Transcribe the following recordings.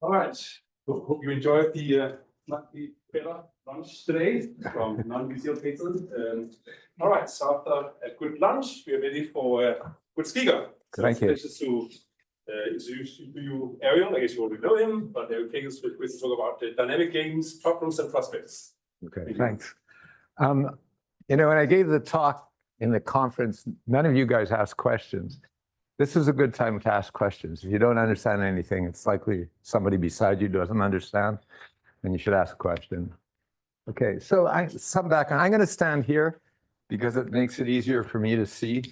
All right. So hope you enjoyed the slightly better lunch today from non-UCL patrons. All right. So after a good lunch, we are ready for a good speaker. So Thank you. It's a pleasure to introduce you Ariel. I guess you already know him, but Ariel Pakes will talk about the dynamic games, problems, and prospects. Okay, thanks. You know, when I gave the talk in the conference, none of you guys asked questions. This is a good time to ask questions. If you don't understand anything, it's likely somebody beside you doesn't understand, and you should ask a question. Okay, so some background. I'm going to stand here because it makes it easier for me to see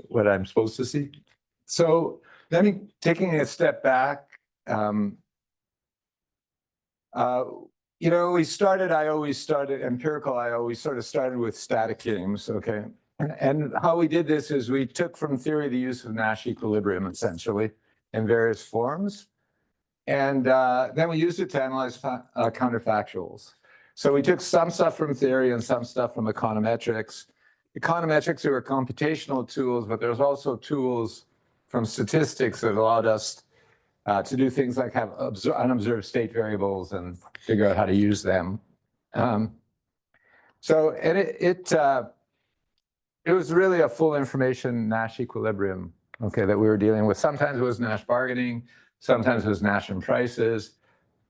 what I'm supposed to see. So let me, taking a step back, you know, I always started empirical. I always sort of started with static games, okay? And how we did this is we took from theory the use of Nash equilibrium, essentially, in various forms. And then we used it to analyze counterfactuals. So we took some stuff from theory and some stuff from econometrics. Econometrics were computational tools, but there's also tools from statistics that allowed us to do things like have unobserved state variables and figure out how to use them. So it was really a full information Nash equilibrium, okay, that we were dealing with. Sometimes it was Nash bargaining, sometimes it was Nash and prices,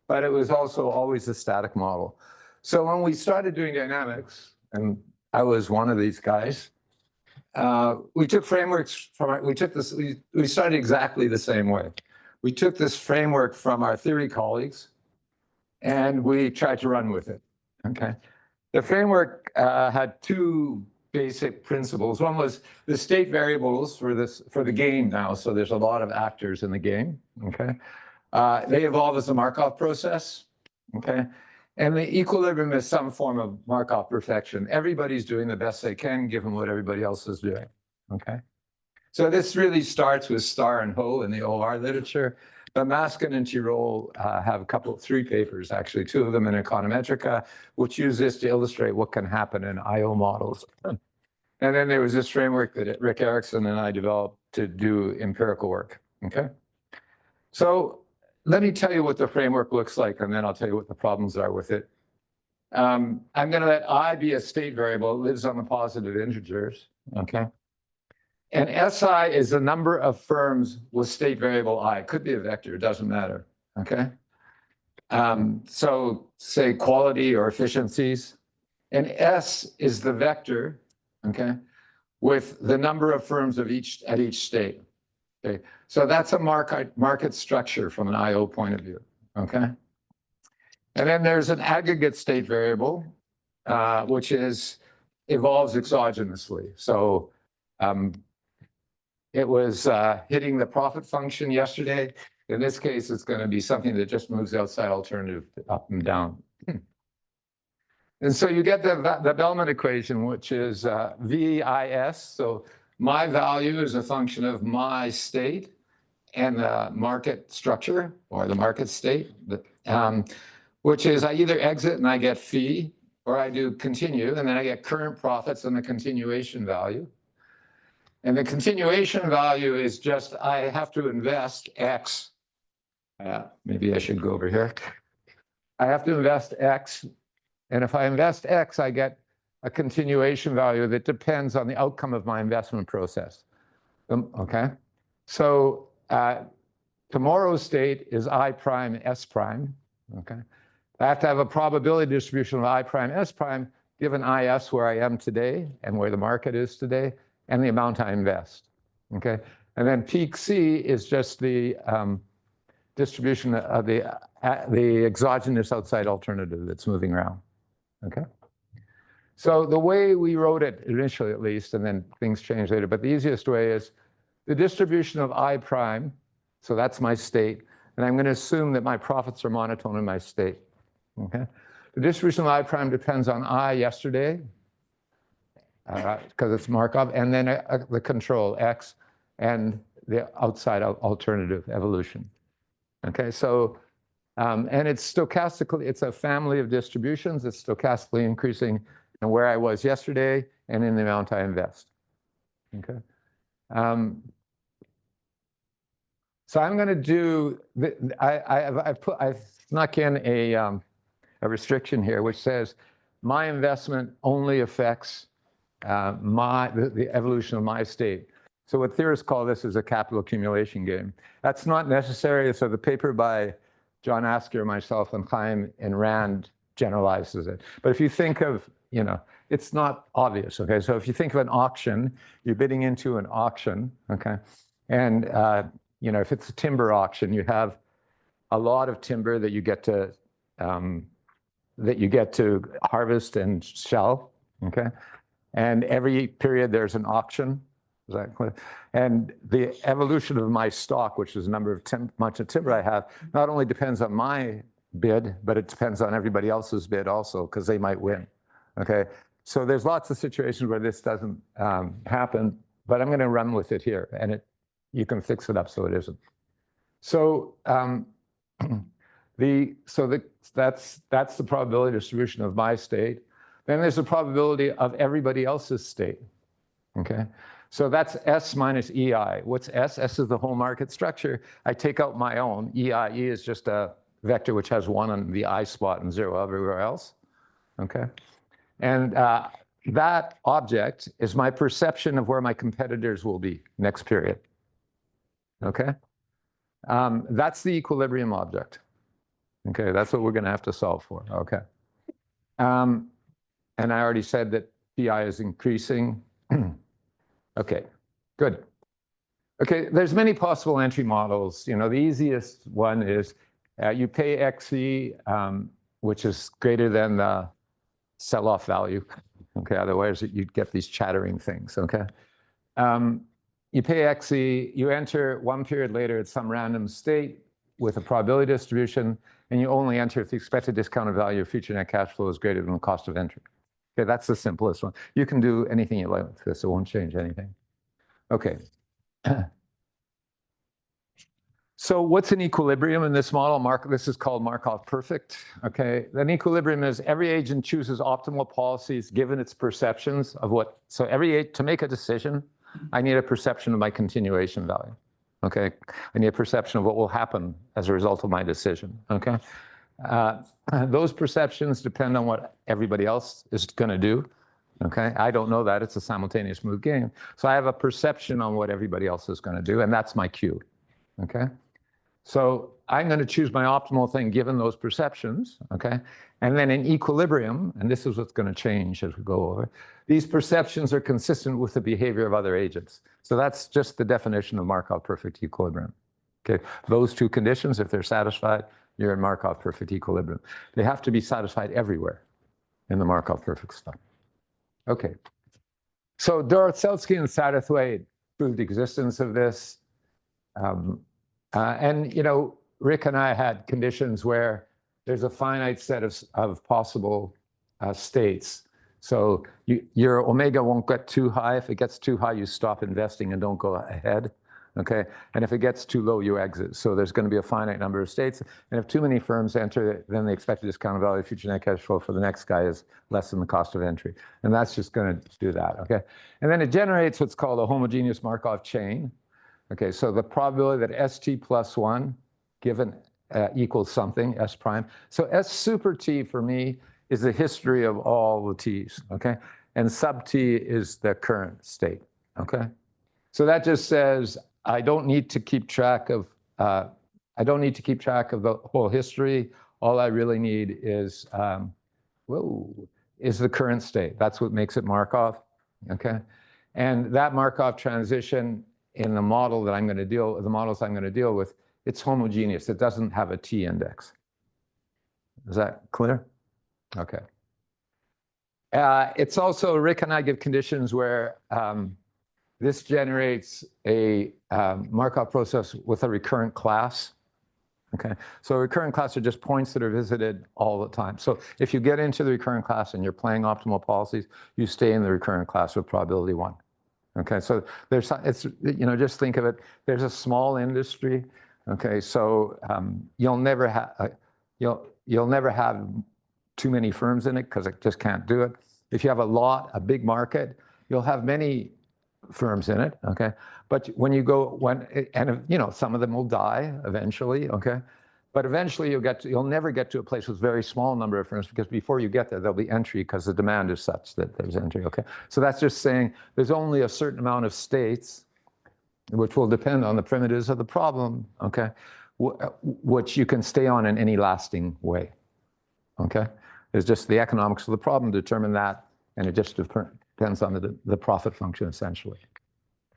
but it was also always a static model. So when we started doing dynamics, and I was one of these guys, we took frameworks from, we started exactly the same way. We took this framework from our theory colleagues and we tried to run with it, okay? The framework had two basic principles. One was the state variables for the game now, so there's a lot of actors in the game, okay? They evolve as a Markov process, okay? And the equilibrium is some form of Markov perfection. Everybody's doing the best they can given what everybody else is doing, okay? So this really starts with Starr and Ho in the OR literature. But Maskin and Tirole have three papers, actually, two of them in Econometrica, which use this to illustrate what can happen in IO models. And then there was this framework that Rick Erickson and I developed to do empirical work, okay? So let me tell you what the framework looks like, and then I'll tell you what the problems are with it. I'm going to let I be a state variable. It lives on the positive integers, okay? And SI is the number of firms with state variable I. It could be a vector, it doesn't matter, okay? So say quality or efficiencies. And S is the vector, okay, with the number of firms at each state, okay? So that's a market structure from an IO point of view, okay? And then there's an aggregate state variable, which evolves exogenously. So it was hitting the profit function yesterday. In this case, it's going to be something that just moves outside alternative up and down. And so you get the Bellman equation, which is VIS. So my value is a function of my state and the market structure or the market state, which is I either exit and I get phi, or I do continue, and then I get current profits and the continuation value. And the continuation value is just, I have to invest X. Maybe I should go over here. I have to invest X. And if I invest X, I get a continuation value that depends on the outcome of my investment process. Okay? So tomorrow's state is I prime S prime. Okay? I have to have a probability distribution of I prime S prime given IS where I am today and where the market is today, and the amount I invest, okay? And then peak C is just the distribution of the exogenous outside alternative that's moving around, okay? So the way we wrote it initially, at least, and then things change later, but the easiest way is the distribution of I prime, so that's my state, and I'm going to assume that my profits are monotone in my state, okay? The distribution of I prime depends on I yesterday, because it's Markov, and then the control X and the outside alternative evolution. Okay, so, and it's stochastically, it's a family of distributions. It's stochastically increasing in where I was yesterday and in the amount I invest. Okay. So I'm going to do, I've snuck in a restriction here, which says my investment only affects the evolution of my state. So what theorists call this is a capital accumulation game. That's not necessary. So the paper by John Asker, myself, and Chaim and Rand generalizes it. But if you think of, it's not obvious, okay? So if you think of an auction, you're bidding into an auction, okay? And, if it's a timber auction, you have a lot of timber that you get to harvest and sell, okay? And every period there's an auction. Is that clear? And the evolution of my stock, which is the number of much of timber I have, not only depends on my bid, but it depends on everybody else's bid also, because they might win. Okay, so there's lots of situations where this doesn't happen, but I'm going to run with it here, and you can fix it up so it isn't. So that's the probability distribution of my state. Then there's the probability of everybody else's state. Okay, so that's S minus EI. What's S? S is the whole market structure. I take out my own. EI is just a vector which has 1 on the I spot and 0 everywhere else. Okay, and that object is my perception of where my competitors will be next period. Okay, that's the equilibrium object. Okay, that's what we're going to have to solve for. Okay, and I already said that PI is increasing. Okay, good. Okay, there's many possible entry models. The easiest one is you pay XE, which is greater than the sell-off value. Okay, otherwise you'd get these chattering things. Okay, you pay XE, you enter 1 period later at some random state with a probability distribution, and you only enter if the expected discounted value of future net cash flow is greater than the cost of entry. Okay, that's the simplest one. You can do anything you like with this. It won't change anything. Okay. So what's an equilibrium in this model? This is called Markov perfect. Okay, an equilibrium is every agent chooses optimal policies given its perceptions of what. So to make a decision, I need a perception of my continuation value. Okay, I need a perception of what will happen as a result of my decision. Okay. Those perceptions depend on what everybody else is going to do. Okay, I don't know that. It's a simultaneous move game. So I have a perception on what everybody else is going to do, and that's my cue. Okay, so I'm going to choose my optimal thing given those perceptions. Okay, and then in equilibrium, and this is what's going to change as we go over, these perceptions are consistent with the behavior of other agents. So that's just the definition of Markov perfect equilibrium. Okay, those two conditions, if they're satisfied, you're in Markov perfect equilibrium. They have to be satisfied everywhere in the Markov perfect stuff. Okay, so Doroselsky and Satterthwaite proved the existence of this. And, Rick and I had conditions where there's a finite set of possible states. So your omega won't get too high. If it gets too high, you stop investing and don't go ahead. Okay, and if it gets too low, you exit. So there's going to be a finite number of states. And if too many firms enter, then the expected discounted value of future net cash flow for the next guy is less than the cost of entry. And that's just going to do that. Okay, and then it generates what's called a homogeneous Markov chain. Okay, so the probability that ST plus 1 given equals something, S prime. So S super T for me is the history of all the T's. Okay, and sub T is the current state. Okay, so that just says I don't need to keep track of the whole history. All I really need is the current state. That's what makes it Markov. Okay, and that Markov transition in the model that I'm going to the models I'm going to deal with, it's homogeneous. It doesn't have a T index. Is that clear? Okay. It's also, Rick and I give conditions where this generates a Markov process with a recurrent class. Okay, so recurrent class are just points that are visited all the time. So if you get into the recurrent class and you're playing optimal policies, you stay in the recurrent class with probability 1. Okay, so just think of it. There's a small industry. Okay, so you'll never have too many firms in it because it just can't do it. If you have a big market, you'll have many firms in it, okay? But when you go, you know, some of them will die eventually, okay? But eventually you'll never get to a place with very small number of firms, because before you get there, there'll be entry because the demand is such that there's entry, okay? So that's just saying there's only a certain amount of states, which will depend on the primitives of the problem, okay? Which you can stay on in any lasting way, okay? It's just the economics of the problem determine that, and it just depends on the profit function, essentially.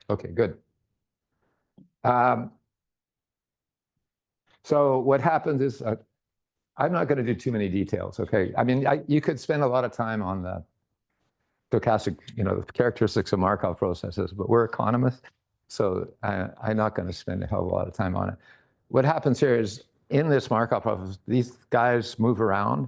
Okay, good. So what happens is, I'm not going to do too many details, okay? I mean, you could spend a lot of time on the stochastic, you know, the characteristics of Markov processes, but we're economists, so I'm not going to spend a hell of a lot of time on it. What happens here is, in this Markov process, these guys move around.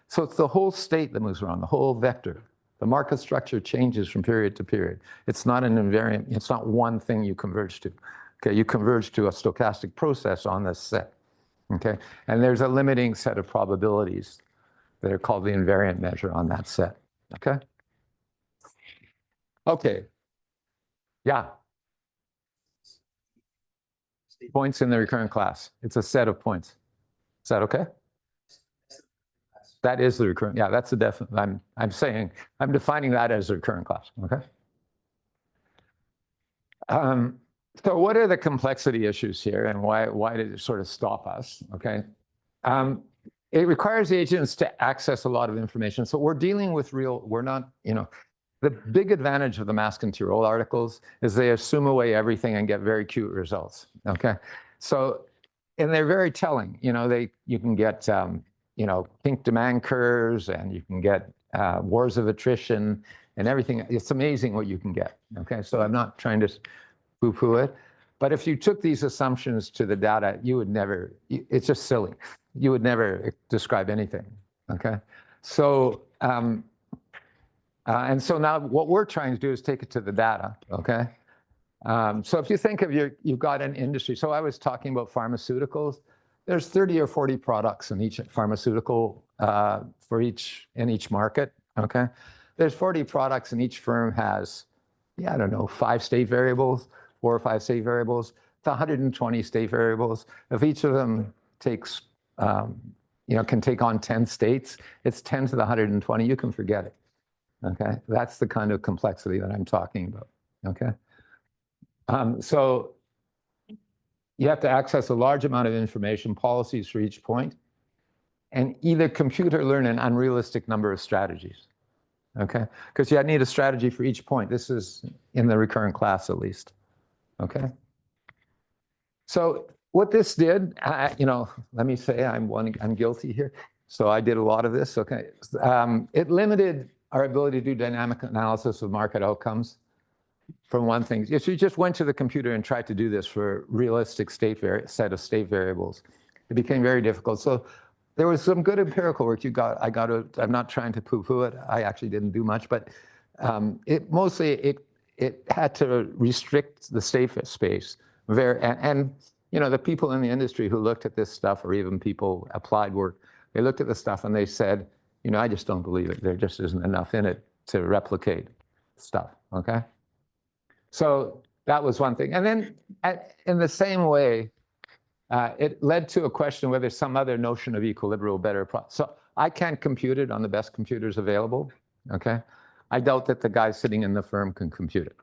So it's the whole state that moves around, the whole vector. The Markov structure changes from period to period. It's not an invariant, it's not one thing you converge to. Okay, you converge to a stochastic process on this set. Okay, and there's a limiting set of probabilities that are called the invariant measure on that set. Okay? Okay. Yeah. Points in the recurrent class. It's a set of points. Is that okay? That is the recurrent. Yeah, that's the definite. I'm defining that as the recurrent class. Okay. So what are the complexity issues here, and why did it sort of stop us? Okay. It requires agents to access a lot of information. So we're dealing with we're not, you know, the big advantage of the mask and Tirol articles is they assume away everything and get very cute results. Okay. So, and they're very telling, you know, you can get, you know, pink demand curves, and you can get wars of attrition and everything. It's amazing what you can get. Okay. So I'm not trying to poo-poo it, but if you took these assumptions to the data, you would never, it's just silly. You would never describe anything. Okay. So, and so now what we're trying to do is take it to the data, okay? So if you think of you've got an industry, so I was talking about pharmaceuticals, there's 30 or 40 products in each pharmaceutical, in each market, okay? There's 40 products, and each firm has, yeah, I don't know, 5 state variables, 4 or 5 state variables, to 120 state variables. If each of them takes, you know, can take on 10 states, it's 10 to the 120, you can forget it. Okay, that's the kind of complexity that I'm talking about. Okay, so you have to access a large amount of information, policies for each point, and either compute or learn an unrealistic number of strategies. Okay, because you need a strategy for each point. This is in the recurrent class, at least. Okay, so what this did, you know, let me say I'm guilty here. So I did a lot of this. Okay, it limited our ability to do dynamic analysis of market outcomes. From one thing, if you just went to the computer and tried to do this for realistic set of state variables, it became very difficult. So there was some good empirical work I'm not trying to poo-poo it. I actually didn't do much, but it had to restrict the state space. And you know, the people in the industry who looked at this stuff, or even people applied work, they looked at the stuff and they said, you know, I just don't believe it. There just isn't enough in it to replicate stuff, okay? So that was one thing. And then in the same way, it led to a question whether some other notion of equilibrium better. So I can't compute it on the best computers available, okay? I doubt that the guy sitting in the firm can compute it,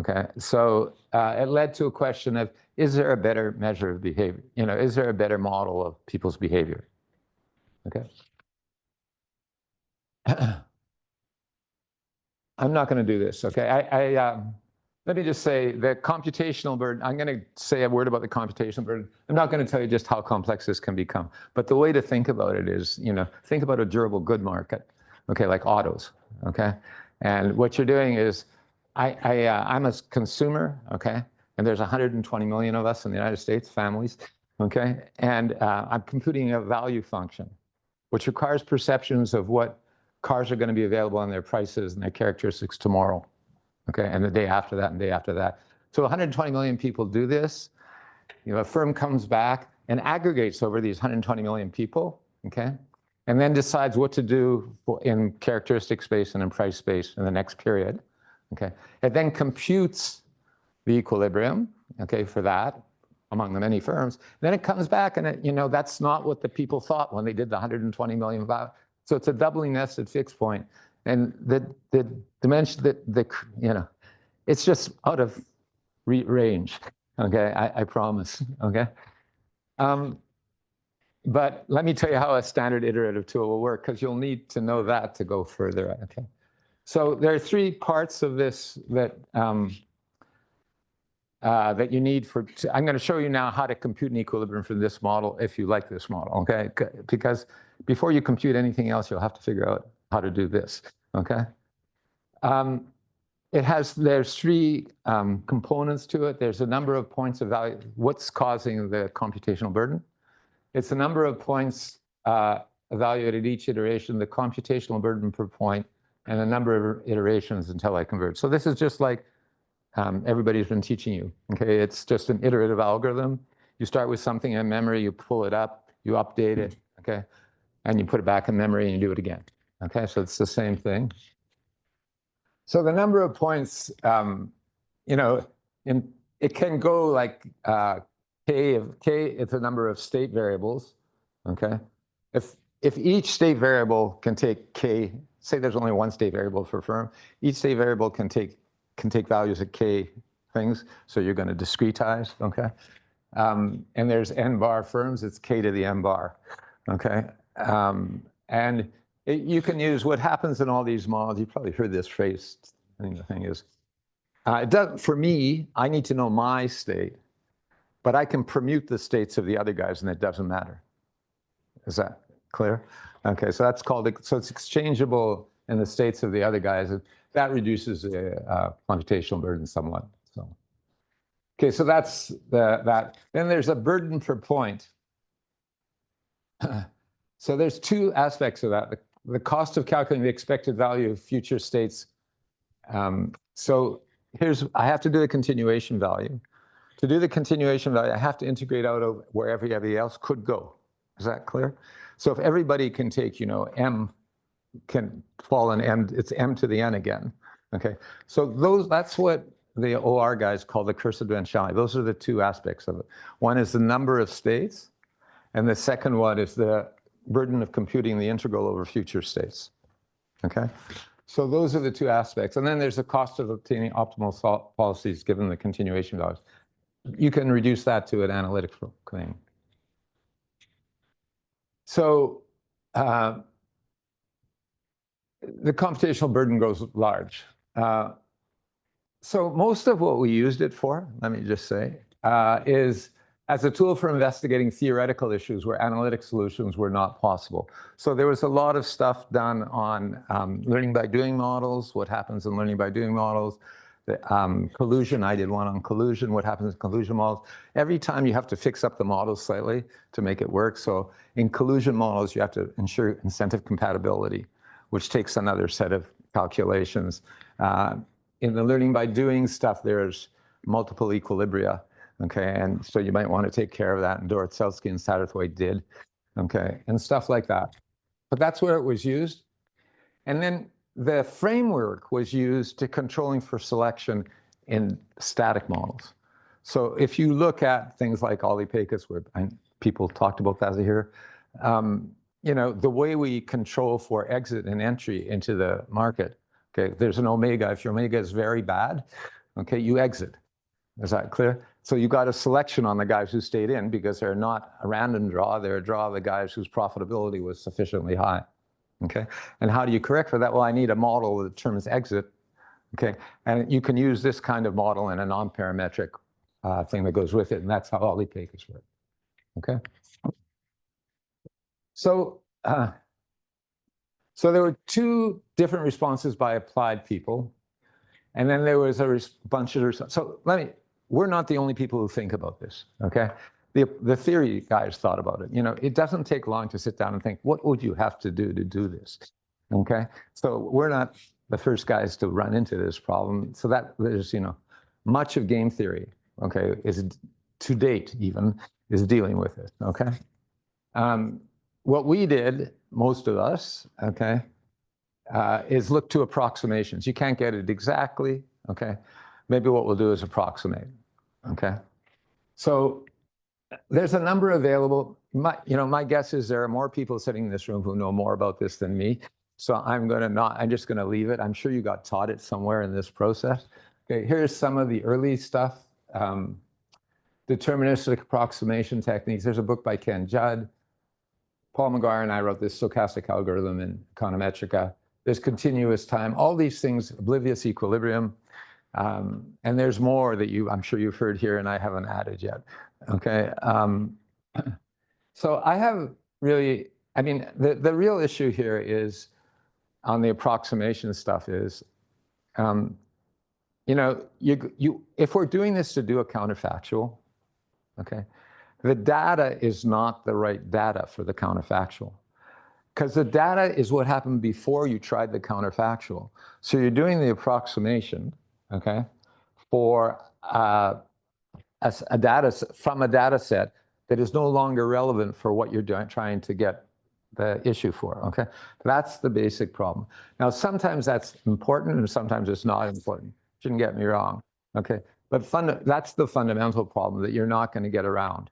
okay? So it led to a question of, is there a better measure of behavior? You know, is there a better model of people's behavior, okay? I'm not going to do this, okay? Let me just say the computational burden, I'm going to say a word about the computational burden. I'm not going to tell you just how complex this can become, but the way to think about it is, you know, think about a durable good market, okay, like autos, okay? And what you're doing is, I'm a consumer, okay? And there's 120 million of us in the United States, families, okay? And I'm computing a value function, which requires perceptions of what cars are going to be available and their prices and their characteristics tomorrow, okay, and the day after that and the day after that. So 120 million people do this. You know, a firm comes back and aggregates over these 120 million people, okay, and then decides what to do in characteristic space and in price space in the next period, okay? It then computes the equilibrium, okay, for that among the many firms. Then it comes back and it, you know, that's not what the people thought when they did the 120 million value. So it's a doubly nested fixed point. And the dimension you know, it's just out of range, okay, I promise, okay? But let me tell you how a standard iterative tool will work, because you'll need to know that to go further, okay? So there are three parts of this that that you need for, I'm going to show you now how to compute an equilibrium from this model if you like this model, okay? Because before you compute anything else, you'll have to figure out how to do this, okay? There's three components to it. There's a number of points of value. What's causing the computational burden? It's the number of points evaluated each iteration, the computational burden per point, and the number of iterations until I converge. So this is just like everybody's been teaching you, okay? It's just an iterative algorithm. You start with something in memory, you pull it up, you update it, okay? And you put it back in memory and you do it again, okay? So it's the same thing. So the number of points, you know, it can go like K, it's a number of state variables, okay? If each state variable can take K, say there's only one state variable for a firm, each state variable can take values at K things, so you're going to discretize, okay? And there's n bar firms, it's K to the n bar, okay? And you can use what happens in all these models. You've probably heard this phrase. I think the thing is, for me, I need to know my state, but I can permute the states of the other guys, and it doesn't matter. Is that clear? Okay, so that's called, so it's exchangeable in the states of the other guys. That reduces the computational burden somewhat. So, okay, so that's that. Then there's a burden per point. So there's two aspects of that. The cost of calculating the expected value of future states. So I have to do the continuation value. To do the continuation value, I have to integrate out of where everybody else could go. Is that clear? So if everybody can take, you know, m can fall in m, it's m to the n again. Okay, so that's what the OR guys call the curse differentiality. Those are the two aspects of it. One is the number of states, and the second one is the burden of computing the integral over future states. Okay, so those are the two aspects. And then there's the cost of obtaining optimal policies given the continuation values. You can reduce that to an analytic claim. So the computational burden grows large. So most of what we used it for, let me just say, is as a tool for investigating theoretical issues where analytic solutions were not possible. So there was a lot of stuff done on learning by doing models, what happens in learning by doing models, the, collusion, I did one on collusion, what happens in collusion models. Every time you have to fix up the models slightly to make it work. So in collusion models, you have to ensure incentive compatibility, which takes another set of calculations. In the learning by doing stuff, there's multiple equilibria, okay? And so you might want to take care of that, and Dorotselsky and Satterthwaite did, okay? And stuff like that. But that's where it was used. And then the framework was used to controlling for selection in static models. So if you look at things like Pakes, where people talked about that here, you know, the way we control for exit and entry into the market, okay, there's an omega. If your omega is very bad, okay, you exit. Is that clear? So you got a selection on the guys who stayed in because they're not a random draw. They're a draw of the guys whose profitability was sufficiently high. Okay, and how do you correct for that? Well, I need a model that determines exit. Okay, and you can use this kind of model in a non-parametric thing that goes with it, and that's how all the Pakes work. Okay, so so there were two different responses by applied people, and then there was a bunch of so we're not the only people who think about this. Okay. The theory guys thought about it. You know, it doesn't take long to sit down and think, what would you have to do this? Okay, so we're not the first guys to run into this problem. So that there's, you know, much of game theory, okay, is to date even is dealing with it. Okay, what we did, most of us, okay, is look to approximations. You can't get it exactly, okay? Maybe what we'll do is approximate, okay? So there's a number available. My guess is there are more people sitting in this room who know more about this than me. So I'm just gonna leave it. I'm sure you got taught it somewhere in this process. Okay, here's some of the early stuff. Deterministic approximation techniques. There's a book by Ken Judd. Paul McGuire and I wrote this stochastic algorithm in Econometrica. There's continuous time, all these things, oblivious equilibrium. And there's more that I'm sure you've heard here and I haven't added yet, okay? So I have really, the real issue here is on the approximation stuff is, if we're doing this to do a counterfactual, okay, the data is not the right data for the counterfactual. Because the data is what happened before you tried the counterfactual. So you're doing the approximation, okay, for a data set that is no longer relevant for what you're trying to get the issue for, okay? That's the basic problem. Now, sometimes that's important and sometimes it's not important. Shouldn't get me wrong, okay? But that's the fundamental problem that you're not going to get around,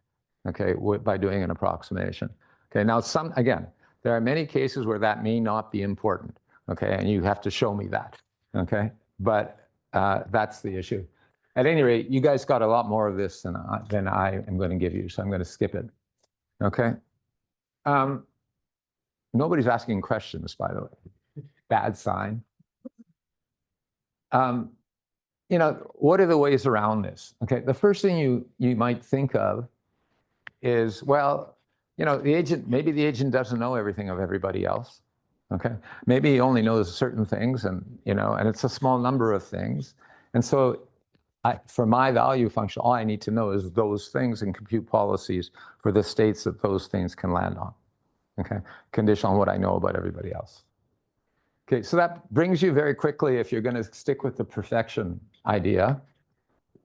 okay, by doing an approximation. Okay, now again, there are many cases where that may not be important, okay, and you have to show me that, okay? But that's the issue. At any rate, you guys got a lot more of this than I am going to give you, so I'm going to skip it, okay? Nobody's asking questions, by the way. Bad sign. What are the ways around this? Okay, the first thing you might think of is, well, maybe the agent doesn't know everything of everybody else. Okay, maybe he only knows certain things, and it's a small number of things. And so, for my value function, all I need to know is those things and compute policies for the states that those things can land on. Okay, conditional on what I know about everybody else. Okay, so that brings you very quickly, if you're going to stick with the perfection idea,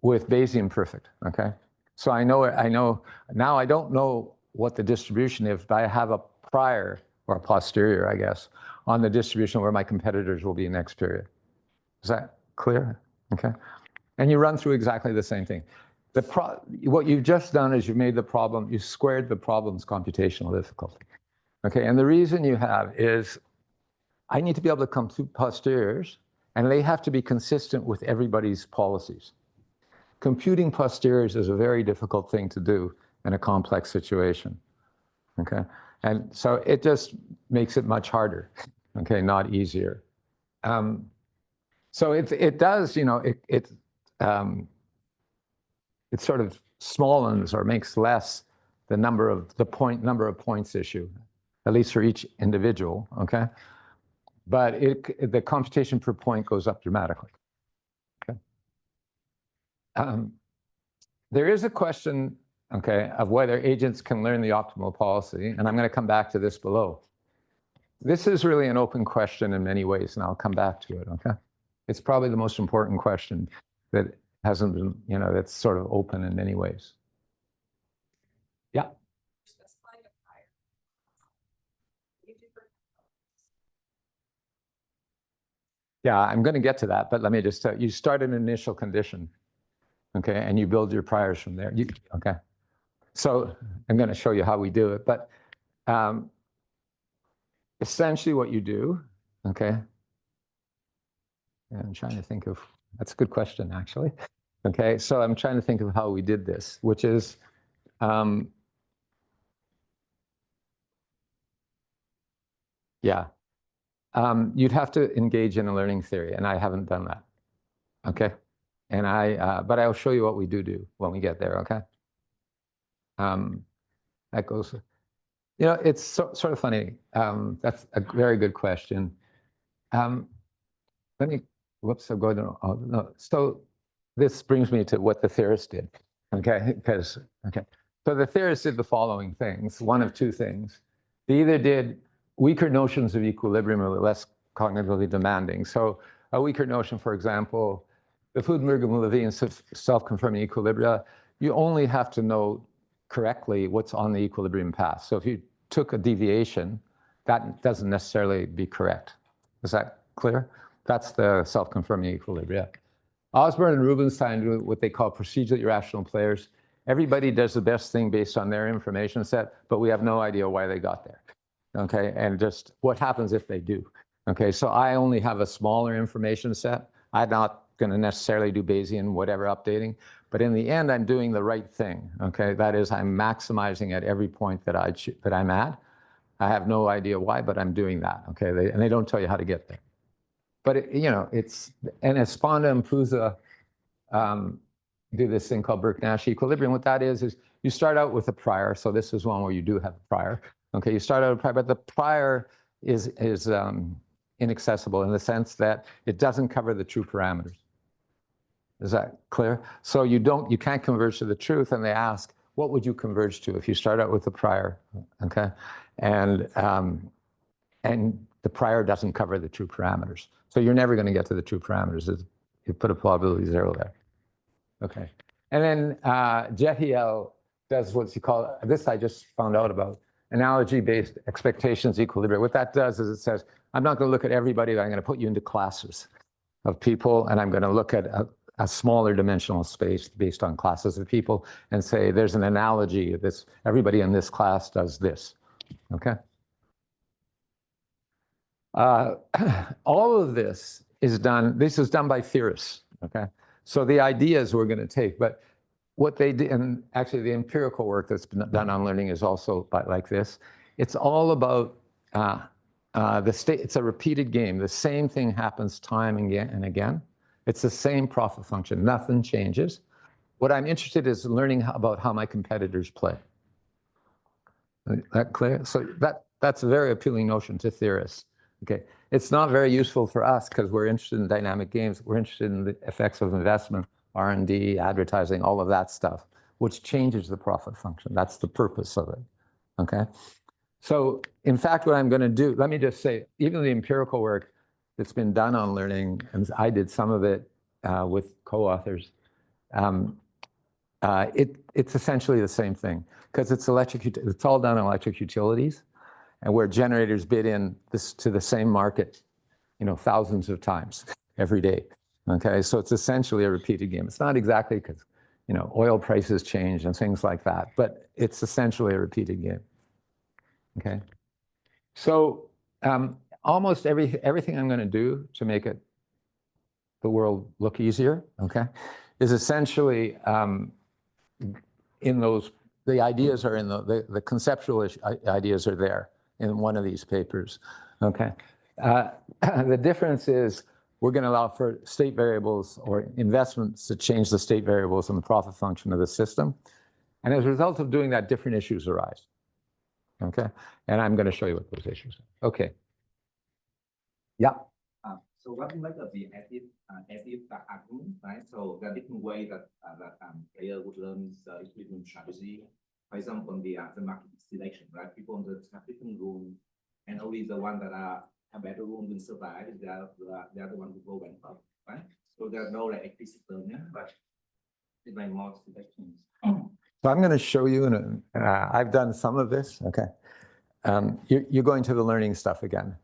with Bayesian perfect. Okay, so I know now I don't know what the distribution is, but I have a prior or a posterior, I guess, on the distribution where my competitors will be in next period. Is that clear? Okay, and you run through exactly the same thing. What you've just done is you squared the problem's computational difficulty. Okay, and the reason you have is I need to be able to compute posteriors, and they have to be consistent with everybody's policies. Computing posteriors is a very difficult thing to do in a complex situation, okay? And so it just makes it much harder, okay, not easier. So it does, it sort of smallens or makes less the number of points issue, at least for each individual, okay? But the computation per point goes up dramatically. Okay. There is a question, okay, of whether agents can learn the optimal policy, and I'm going to come back to this below. This is really an open question in many ways, and I'll come back to it, okay? It's probably the most important question that hasn't been, that's sort of open in many ways. Yeah. Yeah, I'm going to get to that, but let me just tell you, you start an initial condition, okay, and you build your priors from there. Okay, so I'm going to show you how we do it, but essentially what you do, okay, and I'm trying to think of, that's a good question, actually. Okay, so I'm trying to think of how we did this, which is, you'd have to engage in a learning theory, and I haven't done that, okay? And but I'll show you what we do when we get there, okay? That goes, it's sort of funny. That's a very good question. Whoops, I'm going to, oh, no. So this brings me to what the theorist did, okay? So the theorist did the following things, one of two things. They either did weaker notions of equilibrium or less cognitively demanding. So a weaker notion, for example, the Fudenberg-Levine self-confirming equilibria, you only have to know correctly what's on the equilibrium path. So if you took a deviation, that doesn't necessarily be correct, Is that clear? That's the self-confirming equilibria. Osborne and Rubinstein do what they call procedurally irrational players. Everybody does the best thing based on their information set, but we have no idea why they got there. Okay, and just what happens if they do. Okay, so I only have a smaller information set. I'm not going to necessarily do Bayesian whatever updating, but in the end, I'm doing the right thing. Okay, that is, I'm maximizing at every point that I'm at. I have no idea why, but I'm doing that. Okay, and they don't tell you how to get there. But it's and Esponda and Puza do this thing called Burke-Nash equilibrium. What that is you start out with a prior. So this is one where you do have a prior. Okay, you start out with a prior, but the prior is inaccessible in the sense that it doesn't cover the true parameters. Is that clear? So you can't converge to the truth, and they ask, what would you converge to if you start out with the prior? Okay, and the prior doesn't cover the true parameters. So you're never going to get to the true parameters. You put a probability 0 there. Okay, and then Jehiel does what's he called, this I just found out about, analogy-based expectations equilibrium. What that does is it says, I'm not going to look at everybody, but I'm going to put you into classes of people, and I'm going to look at a smaller dimensional space based on classes of people and say, there's an analogy of this, everybody in this class does this, okay? All of this is done by theorists, okay? So the ideas we're going to take, but what they did, and actually the empirical work that's been done on learning is also like this. It's all about the state. It's a repeated game. The same thing happens time and again. It's the same profit function. Nothing changes. What I'm interested in is learning about how my competitors play. Is that clear? So that's a very appealing notion to theorists. Okay, it's not very useful for us because we're interested in dynamic games. We're interested in the effects of investment, R&D, advertising, all of that stuff, which changes the profit function. That's the purpose of it, okay? So in fact, what I'm going to do, let me just say, even the empirical work that's been done on learning, and I did some of it with co-authors, it's essentially the same thing because it's all done on electric utilities, and where generators bid in this to the same market, thousands of times every day. Okay, so it's essentially a repeated game. It's not exactly because, oil prices change and things like that, but it's essentially a repeated game. Okay, so almost everything I'm going to do to make the world look easier, okay, is essentially the ideas are in the conceptual ideas are there in one of these papers, okay. The difference is we're going to allow for state variables or investments to change the state variables in the profit function of the system. And as a result of doing that, different issues arise. Okay? And I'm going to show you what those issues are. Okay. Yeah. So what is like the active argument, right? So there are different ways that player would learn the equilibrium strategy. For example, the market selection, right? People have different rules, and only the ones that have better rules will survive. They are the ones who go bankrupt, right? So there are no explicit learning, but it's like more selections. So I'm going to show you, and I've done some of this. Okay, you're going to the learning stuff again.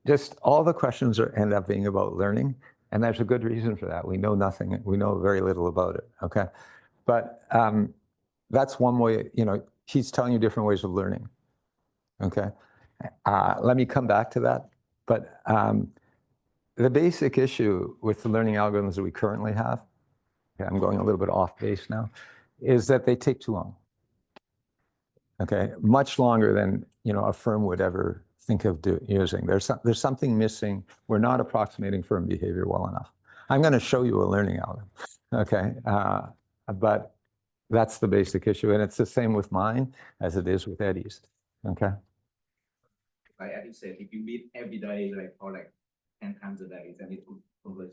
Just all the questions end up being about learning, and there's a good reason for that. We know nothing. We know very little about it. Okay, but that's one way. He's telling you different ways of learning. Okay, let me come back to that. But the basic issue with the learning algorithms that we currently have, okay, I'm going a little bit off base now, is that they take too long. Okay, much longer than a firm would ever think of using. There's something missing. We're not approximating firm behavior well enough. I'm going to show you a learning algorithm. Okay, but that's the basic issue, and it's the same with mine as it is with Eddie's. Okay. Like Eddie said, if you meet every day, or 10 times a day, then it would converge.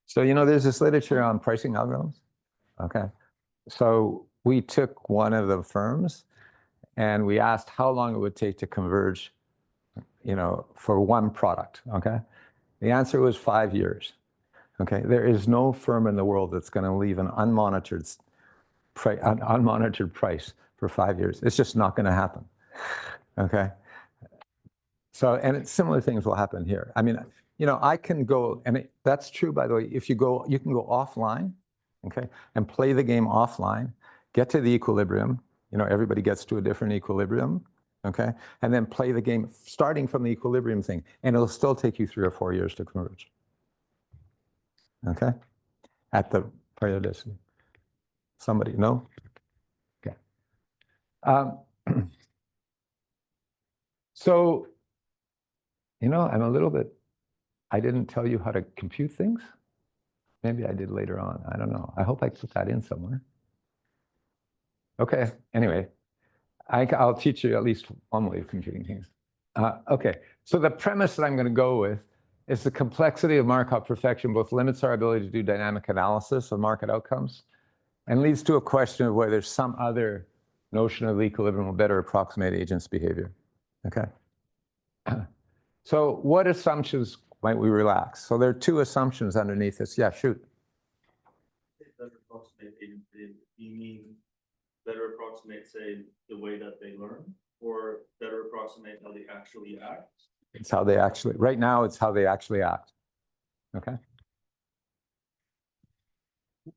So there's this literature on pricing algorithms. Okay, so we took one of the firms, and we asked how long it would take to converge, for one product. Okay, the answer was 5 years. Okay, there is no firm in the world that's going to leave an unmonitored price for 5 years. It's just not going to happen. Okay. So, and similar things will happen here. I mean, you know, I can go, and that's true, by the way, if you go, you can go offline, okay, and play the game offline, get to the equilibrium, you know, everybody gets to a different equilibrium, okay, and then play the game starting from the equilibrium thing, and it'll still take you 3 or 4 years to converge, okay, at the periodicity. Somebody, no? Okay. So, you know, I'm a little bit, I didn't tell you how to compute things. Maybe I did later on. I don't know. I hope I put that in somewhere. Okay, anyway, I'll teach you at least one way of computing things. Okay, so the premise that I'm going to go with is the complexity of Markov perfection both limits our ability to do dynamic analysis of market outcomes and leads to a question of whether some other notion of equilibrium will better approximate agents' behavior. Okay. So what assumptions might we relax? So there are 2 assumptions underneath this. Yeah, shoot. Better approximate agents' behavior. Do you mean better approximate, say, the way that they learn, or better approximate how they actually act? It's how they actually, right now, it's how they actually act. Okay.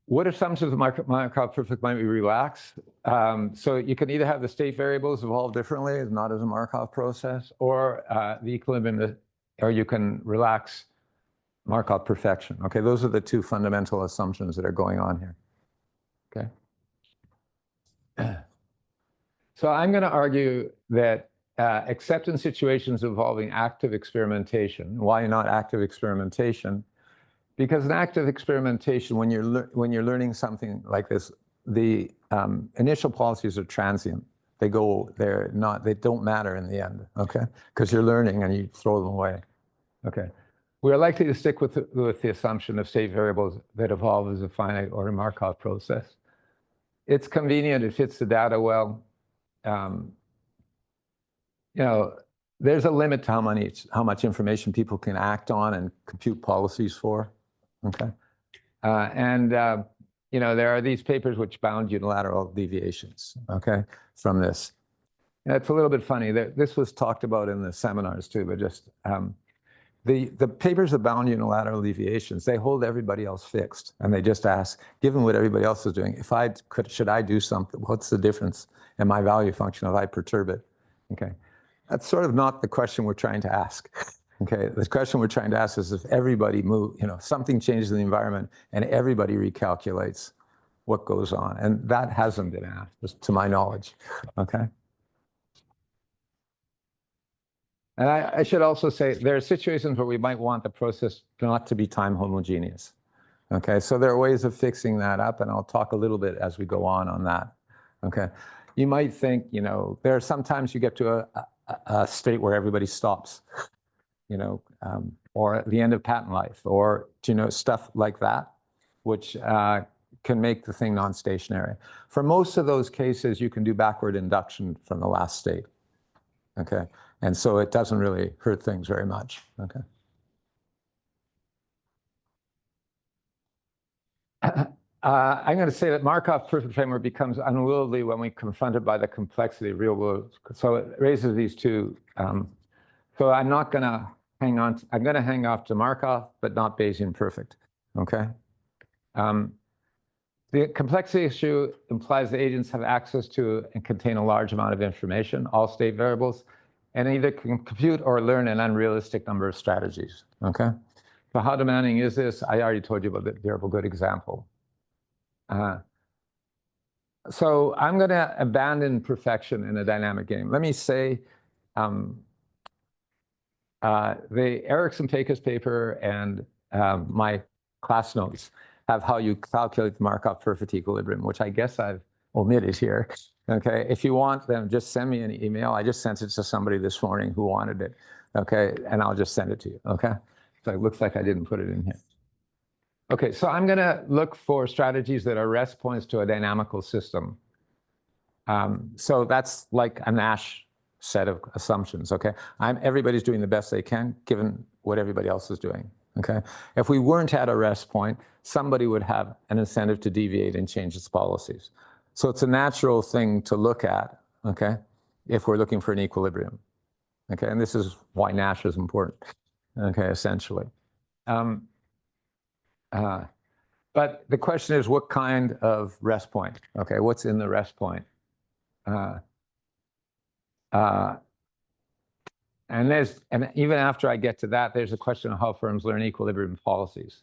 What assumptions of Markov perfect might we relax? So you can either have the state variables evolve differently, not as a Markov process, or the equilibrium, or you can relax Markov perfection. Okay, those are the 2 fundamental assumptions that are going on here. Okay. So I'm going to argue that except in situations involving active experimentation. Why not active experimentation? Because in active experimentation, when you're learning something like this, the initial policies are transient. They don't matter in the end, okay? Because you're learning and you throw them away, okay? We're likely to stick with the assumption of state variables that evolve as a finite order Markov process. It's convenient, it fits the data well. You know, there's a limit to how much information people can act on and compute policies for. Okay. You know, there are these papers which bound unilateral deviations, okay, from this. And it's a little bit funny. This was talked about in the seminars too, but just the papers that bound unilateral deviations, they hold everybody else fixed. And they just ask, given what everybody else is doing, should I do something? What's the difference in my value function if I perturb it? Okay. That's sort of not the question we're trying to ask. Okay, the question we're trying to ask is if everybody something changes in the environment and everybody recalculates what goes on. And that hasn't been asked, to my knowledge, okay? And I should also say there are situations where we might want the process not to be time homogeneous, okay? So there are ways of fixing that up, and I'll talk a little bit as we go on that, okay? You might think, you know, there are sometimes you get to a state where everybody stops, you know, or at the end of patent life, or, you know, stuff like that, which can make the thing non-stationary. For most of those cases, you can do backward induction from the last state, okay? And so it doesn't really hurt things very much, okay? I'm going to say that Markov perfect framework becomes unwieldy when we confronted by the complexity of real world. So it raises these 2. So I'm not going to hang on. I'm going to hang off to Markov, but not Bayesian perfect. Okay. The complexity issue implies that agents have access to and contain a large amount of information, all state variables, and either can compute or learn an unrealistic number of strategies. Okay. So how demanding is this? I already told you about the variable good example. So I'm going to abandon perfection in a dynamic game. Let me say the Erickson Pakes paper and my class notes have how you calculate the Markov perfect equilibrium, which I guess I've omitted here. Okay, if you want them, just send me an email. I just sent it to somebody this morning who wanted it. Okay, and I'll just send it to you. Okay, so it looks like I didn't put it in here. Okay, so I'm going to look for strategies that are rest points to a dynamical system. So that's like a Nash set of assumptions, okay? Everybody's doing the best they can, given what everybody else is doing, okay? If we weren't at a rest point, somebody would have an incentive to deviate and change its policies. So it's a natural thing to look at, okay, if we're looking for an equilibrium, Okay, and this is why Nash is important. Okay, essentially. But the question is, what kind of rest point? Okay, what's in the rest point? And even after I get to that, there's a question of how firms learn equilibrium policies.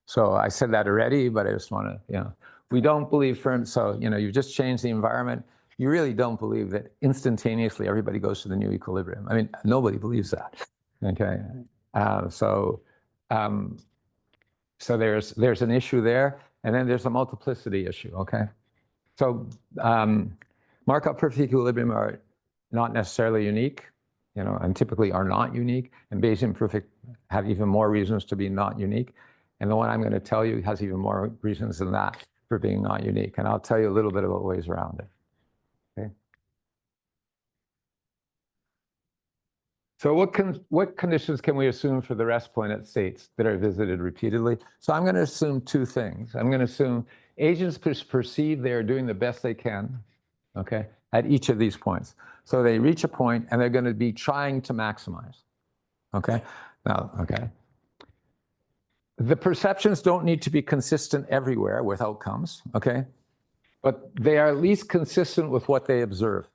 So I said that already, but I just want to, we don't believe firms. So, you've just changed the environment. You really don't believe that instantaneously everybody goes to the new equilibrium. I mean, nobody believes that. Okay, so there's an issue there, and then there's a multiplicity issue. Okay, so Markov perfect equilibrium are not necessarily unique, and typically are not unique, and Bayesian perfect have even more reasons to be not unique. And the one I'm going to tell you has even more reasons than that for being not unique. And I'll tell you a little bit about ways around it. Okay. So what conditions can we assume for the rest point at states that are visited repeatedly? So I'm going to assume two things. I'm going to assume agents perceive they are doing the best they can, okay, at each of these points. So they reach a point and they're going to be trying to maximize. Okay. Now, okay. The perceptions don't need to be consistent everywhere with outcomes, okay? But they are at least consistent with what they observe,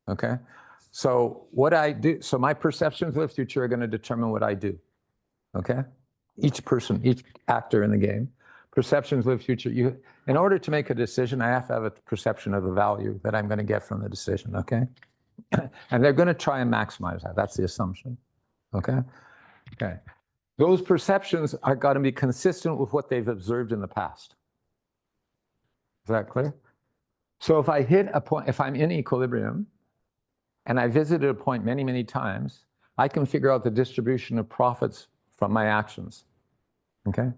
okay? So what I do, so my perceptions of the future are going to determine what I do, okay? Each person, each actor in the game, perceptions of the future. In order to make a decision, I have to have a perception of the value that I'm going to get from the decision, okay? And they're going to try and maximize that. That's the assumption, okay? Okay. Those perceptions are got to be consistent with what they've observed in the past. Is that clear? So if I hit a point, if I'm in equilibrium and I visited a point many, many times, I can figure out the distribution of profits from my actions. Okay?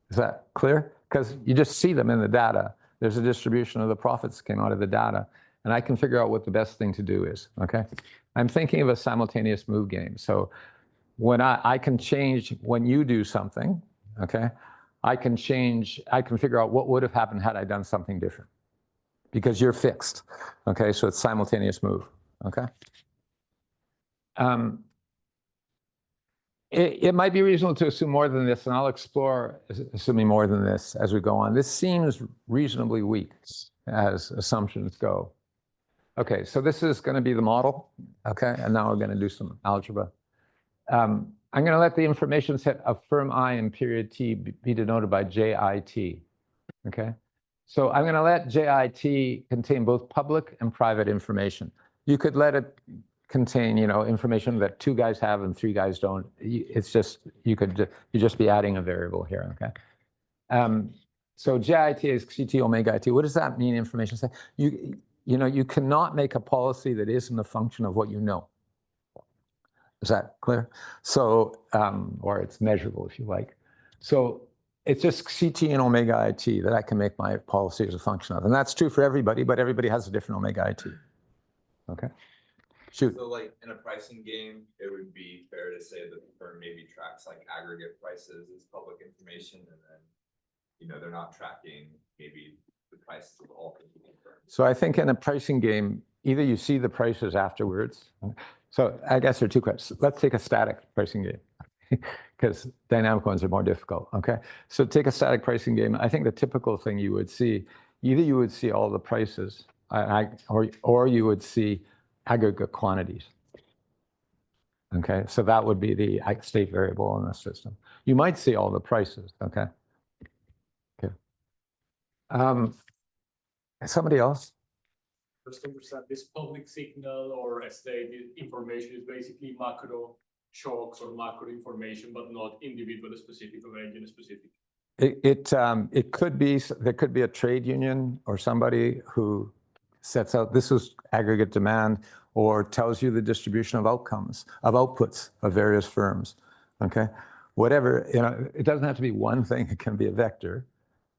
Is that clear? Because you just see them in the data. There's a distribution of the profits that came out of the data, and I can figure out what the best thing to do is. Okay? I'm thinking of a simultaneous move game. So when I can change when you do something, okay, I can figure out what would have happened had I done something different because you're fixed, okay? So it's simultaneous move, okay? It might be reasonable to assume more than this, and I'll explore assuming more than this as we go on. This seems reasonably weak as assumptions go. Okay, so this is going to be the model, okay? And now we're going to do some algebra. I'm going to let the information set of firm I in period T be denoted by JIT, okay? So I'm going to let JIT contain both public and private information. You could let it contain, information that 2 guys have and 3 guys don't. It's just, you just be adding a variable here, okay? So JIT is CT omega IT. What does that mean, information set? You cannot make a policy that isn't a function of what you know. Is that clear? So, or it's measurable if you like. So it's just CT and omega IT that I can make my policy as a function of. And that's true for everybody, but everybody has a different omega IT. Okay? Shoot. So like in a pricing game, it would be fair to say that the firm maybe tracks like aggregate prices as public information, and then, they're not tracking maybe the prices of all competing firms. So I think in a pricing game, either you see the prices afterwards. So I guess there are 2 questions. Let's take a static pricing game because dynamic ones are more difficult, okay? So take a static pricing game. I think the typical thing you would see, either you would see all the prices or you would see aggregate quantities, okay? So that would be the state variable in the system. You might see all the prices, okay? Okay. Somebody else? Just to understand, this public signal or stated information is basically macro shocks or macro information, but not individual specific or region specific. It could be, there could be a trade union or somebody who sets out, this is aggregate demand, or tells you the distribution of outcomes, of outputs of various firms, okay? Whatever, it doesn't have to be one thing, it can be a vector.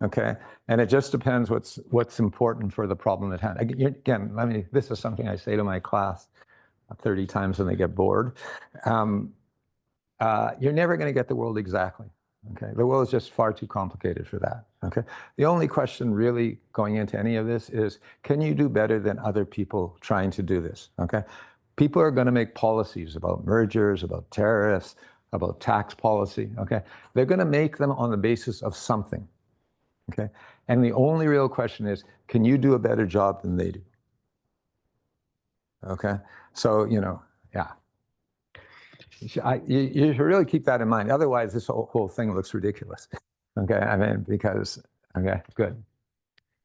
Okay, and it just depends what's important for the problem at hand. Again, this is something I say to my class 30 times when they get bored. You're never going to get the world exactly. Okay, the world is just far too complicated for that. Okay, the only question really going into any of this is, can you do better than other people trying to do this? Okay, People are going to make policies about mergers, about tariffs, about tax policy, okay? They're going to make them on the basis of something, okay? And the only real question is, can you do a better job than they do? Okay? So, you know, yeah. You should really keep that in mind. Otherwise, this whole thing looks ridiculous. Okay, I mean, because, okay, good.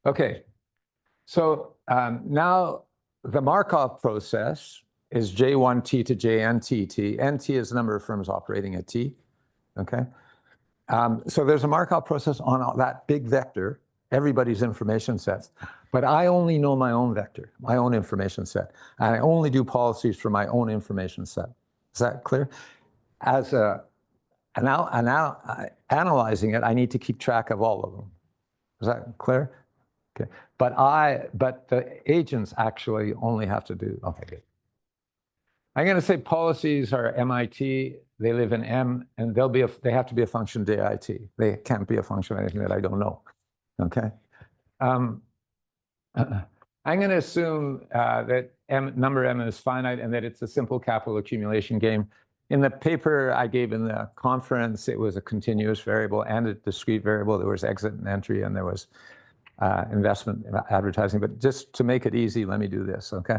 Okay, so now the Markov process is J1T to JNTT. NT is the number of firms operating at T, okay? So there's a Markov process on that big vector, everybody's information sets, but I only know my own vector, my own information set, and I only do policies for my own information set. Is that clear? As analyzing it, I need to keep track of all of them. Is that clear? Okay. But the agents actually only have to do, okay, good. I'm going to say policies are MIT, they live in M, and they have to be a function DIT. They can't be a function of anything that I don't know. Okay. I'm going to assume that number M is finite and that it's a simple capital accumulation game. In the paper I gave in the conference, it was a continuous variable and a discrete variable. There was exit and entry, and there was investment advertising. But just to make it easy, let me do this, okay?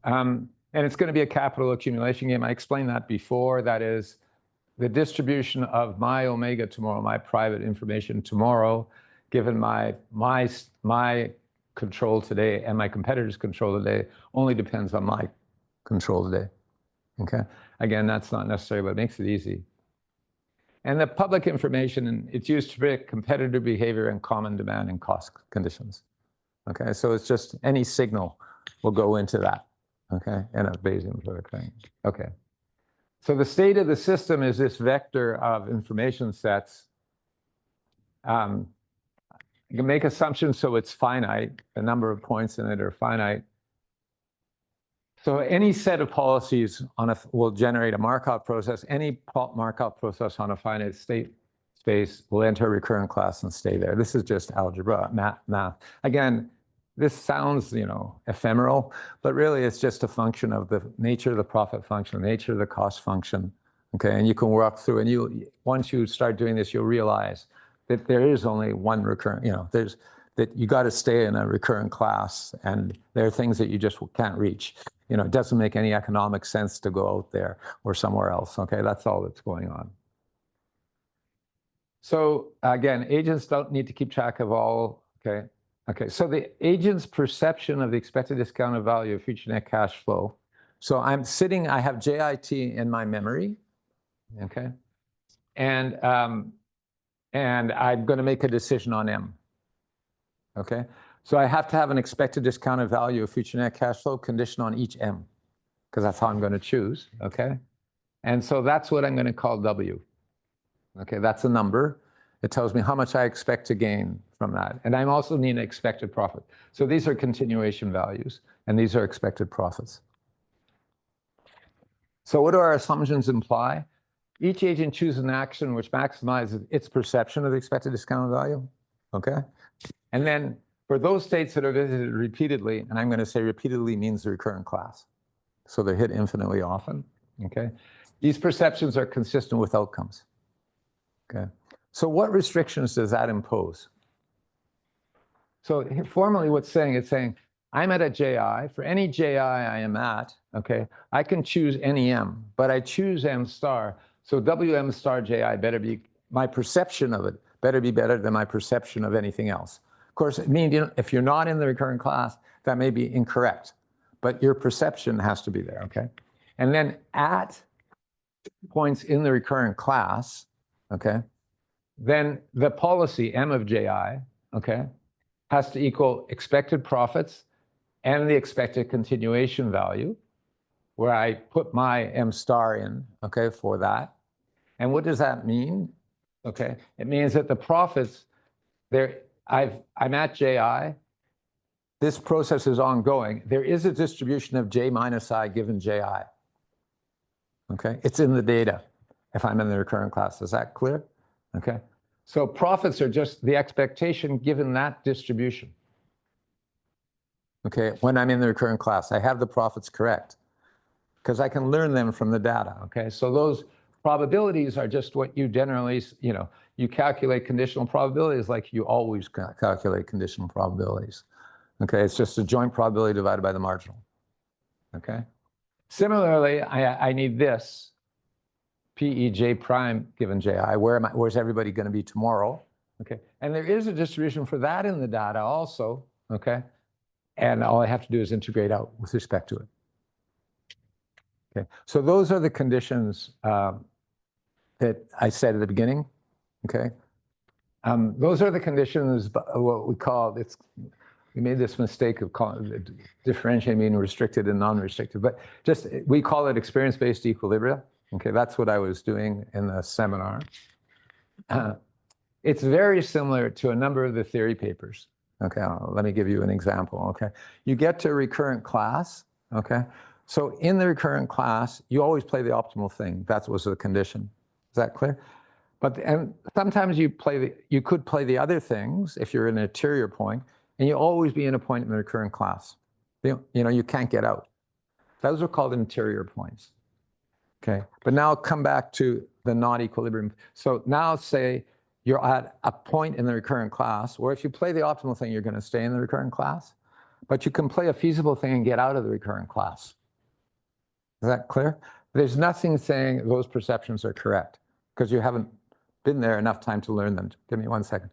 And it's going to be a capital accumulation game. I explained that before. That is the distribution of my omega tomorrow, my private information tomorrow, given my control today and my competitor's control today, only depends on my control today. Okay? Again, that's not necessary, but it makes it easy. And the public information, it's used to predict competitor behavior and common demand and cost conditions. Okay, so it's just any signal will go into that. Okay, and a Bayesian sort of thing. Okay, so the state of the system is this vector of information sets. You can make assumptions so it's finite. The number of points in it are finite. So any set of policies will generate a Markov process. Any Markov process on a finite state space will enter a recurrent class and stay there. This is just algebra, math. Again, this sounds, you know, ephemeral, but really it's just a function of the nature of the profit function, the nature of the cost function. Okay, and you can work through, and once you start doing this, you'll realize that there is only one recurrent, you know, that you got to stay in a recurrent class, and there are things that you just can't reach. You know, it doesn't make any economic sense to go out there or somewhere else. Okay, that's all that's going on. So again, agents don't need to keep track of all, okay? Okay, so the agent's perception of the expected discounted value of future net cash flow. So I have JIT in my memory, okay? And I'm going to make a decision on M, okay? So I have to have an expected discounted value of future net cash flow condition on each M, because that's how I'm going to choose, okay? And so that's what I'm going to call W. Okay, that's a number. It tells me how much I expect to gain from that. And I also need an expected profit. So these are continuation values, and these are expected profits. So what do our assumptions imply? Each agent chooses an action which maximizes its perception of the expected discounted value, okay? And then for those states that are visited repeatedly, and I'm going to say repeatedly means the recurrent class, so they're hit infinitely often, okay? These perceptions are consistent with outcomes, okay? So what restrictions does that impose? So formally what's saying, it's saying, I'm at a JI. For any JI I am at, okay, I can choose any M, but I choose M star. So WM star JI better be, my perception of it better be better than my perception of anything else. Of course, it means, you know, if you're not in the recurrent class, that may be incorrect, but your perception has to be there, okay? And then at points in the recurrent class, okay, then the policy M of JI, okay, has to equal expected profits and the expected continuation value, where I put my M star in, okay, for that. And what does that mean? Okay, it means that the profits, I'm at JI, this process is ongoing. There is a distribution of J minus I given JI. Okay, it's in the data if I'm in the recurrent class. Is that clear? Okay, so profits are just the expectation given that distribution. Okay, when I'm in the recurrent class, I have the profits correct. because I can learn them from the data, okay? So those probabilities are just what you generally, you calculate conditional probabilities like you always calculate conditional probabilities, okay? It's just a joint probability divided by the marginal, okay? Similarly, I need this, PEJ prime given JI. Where's everybody going to be tomorrow? Okay, and there is a distribution for that in the data also, okay? And all I have to do is integrate out with respect to it. Okay, so those are the conditions that I said at the beginning, okay? Those are the conditions, what we call, we made this mistake of differentiating between restricted and non-restricted, but just, we call it experience-based equilibria. Okay, that's what I was doing in the seminar. It's very similar to a number of the theory papers. Okay, let me give you an example, okay? You get to a recurrent class, okay? So in the recurrent class, you always play the optimal thing. That was the condition. Is that clear? And sometimes you could play the other things if you're in an interior point, and you always be in a point in the recurrent class. You can't get out. Those are called interior points. Okay, but now come back to the non-equilibrium. So now say you're at a point in the recurrent class, or if you play the optimal thing, you're going to stay in the recurrent class, but you can play a feasible thing and get out of the recurrent class. Is that clear? There's nothing saying those perceptions are correct because you haven't been there enough time to learn them. Give me 1 second.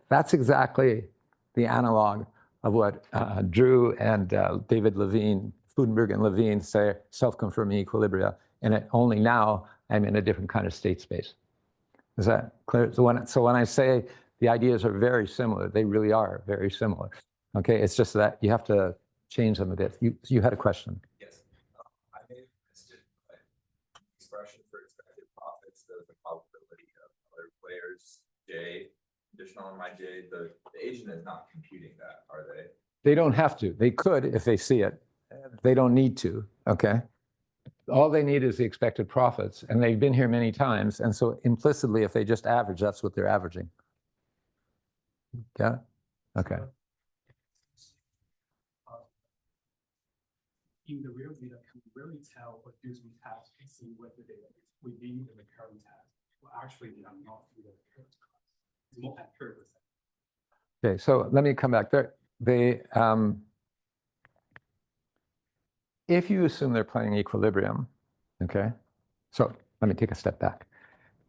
That's exactly the analog of what Drew and David Levine, Fudenberg and Levine say self-confirming equilibria. And only now I'm in a different kind of state space. Is that clear? So when I say the ideas are very similar, they really are very similar. Okay, it's just that you have to change them a bit. You had a question. Yes. I may have missed it, but expression for expected profits, the probability of other players, J, conditional on my J, the agent is not computing that, are they? They don't have to. They could if they see it. They don't need to, okay? All they need is the expected profits, and they've been here many times, and so implicitly, if they just average, that's what they're averaging. Yeah? Okay. In the real data, can we really tell what these tasks and see what the data is within the recurrent task? Well, actually, they are not within the recurrent class. It's more empirical. Okay, so let me come back there. If you assume they're playing equilibrium, okay, so let me take a step back.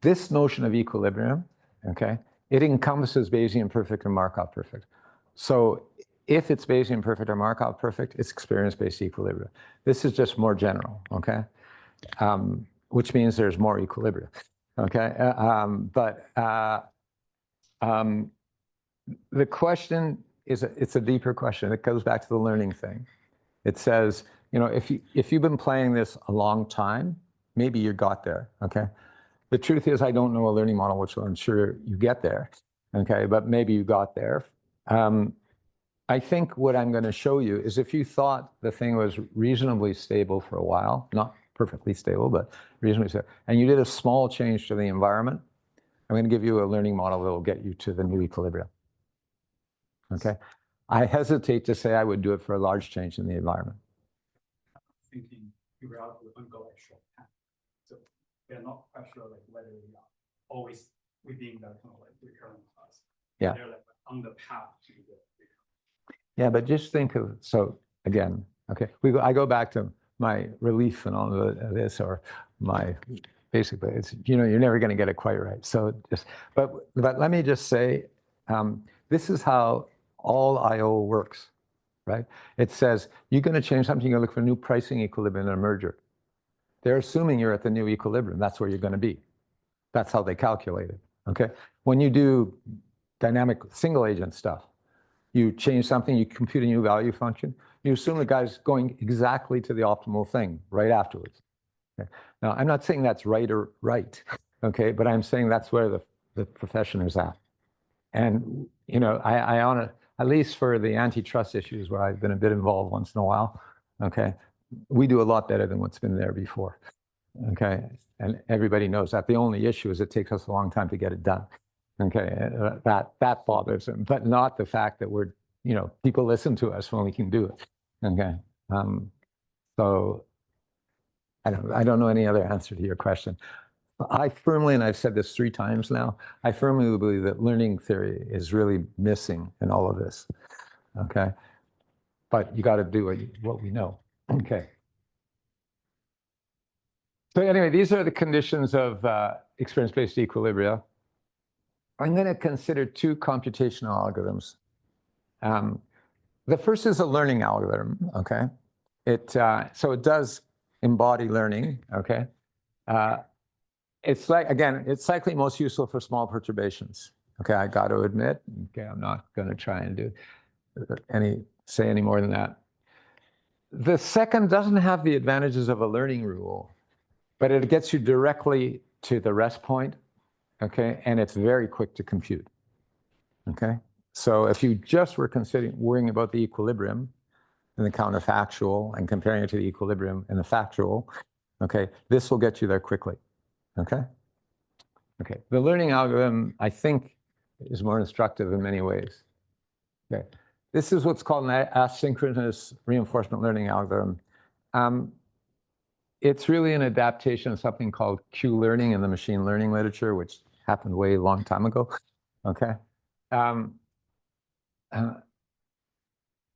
This notion of equilibrium, okay, it encompasses Bayesian perfect and Markov perfect. So if it's Bayesian perfect or Markov perfect, it's experience-based equilibrium. This is just more general, okay, which means there's more equilibrium, okay. The question is, it's a deeper question. It goes back to the learning thing. It says, if you've been playing this a long time, maybe you got there, okay? The truth is I don't know a learning model which will ensure you get there, okay? But maybe you got there. I think what I'm going to show you is if you thought the thing was reasonably stable for a while, not perfectly stable, but reasonably stable, and you did a small change to the environment, I'm going to give you a learning model that will get you to the new equilibrium, okay? I hesitate to say I would do it for a large change in the environment. Thinking periodically ongoing short time. So we are not quite sure whether we are always within that kind of recurrent class. Yeah. They're on the path to the recurrent. Yeah, but just think of, so again, okay, I go back to my relief and all of this, or my, basically, it's, you're never going to get it quite right. So just, but let me just say, this is how all I/O works, right? It says, you're going to change something, you're going to look for a new pricing equilibrium in a merger. They're assuming you're at the new equilibrium. That's where you're going to be. That's how they calculate it, okay? When you do dynamic single agent stuff, you change something, you compute a new value function, you assume the guy's going exactly to the optimal thing right afterwards. Okay? Now, I'm not saying that's right or right, okay? But I'm saying that's where the profession is at. And, I honor, at least for the antitrust issues where I've been a bit involved once in a while, okay, we do a lot better than what's been there before, okay? And everybody knows that. The only issue is it takes us a long time to get it done, okay? That bothers them, but not the fact that we're, people listen to us when we can do it, okay? So I don't know any other answer to your question. I firmly, and I've said this 3 times now, I firmly believe that learning theory is really missing in all of this. Okay. But you got to do what we know. Okay. So anyway, these are the conditions of experience-based equilibria. I'm going to consider 2 computational algorithms. The first is a learning algorithm, okay? So it does embody learning, okay? It's like, again, it's likely most useful for small perturbations. Okay, I got to admit, okay, I'm not going to try and say any more than that. The second doesn't have the advantages of a learning rule, but it gets you directly to the rest point, okay? And it's very quick to compute, okay? So if you just were worrying about the equilibrium and the counterfactual and comparing it to the equilibrium and the factual, okay, this will get you there quickly, okay? Okay, the learning algorithm, I think, is more instructive in many ways. Okay, this is what's called an asynchronous reinforcement learning algorithm. It's really an adaptation of something called Q-learning in the machine learning literature, which happened way a long time ago, okay?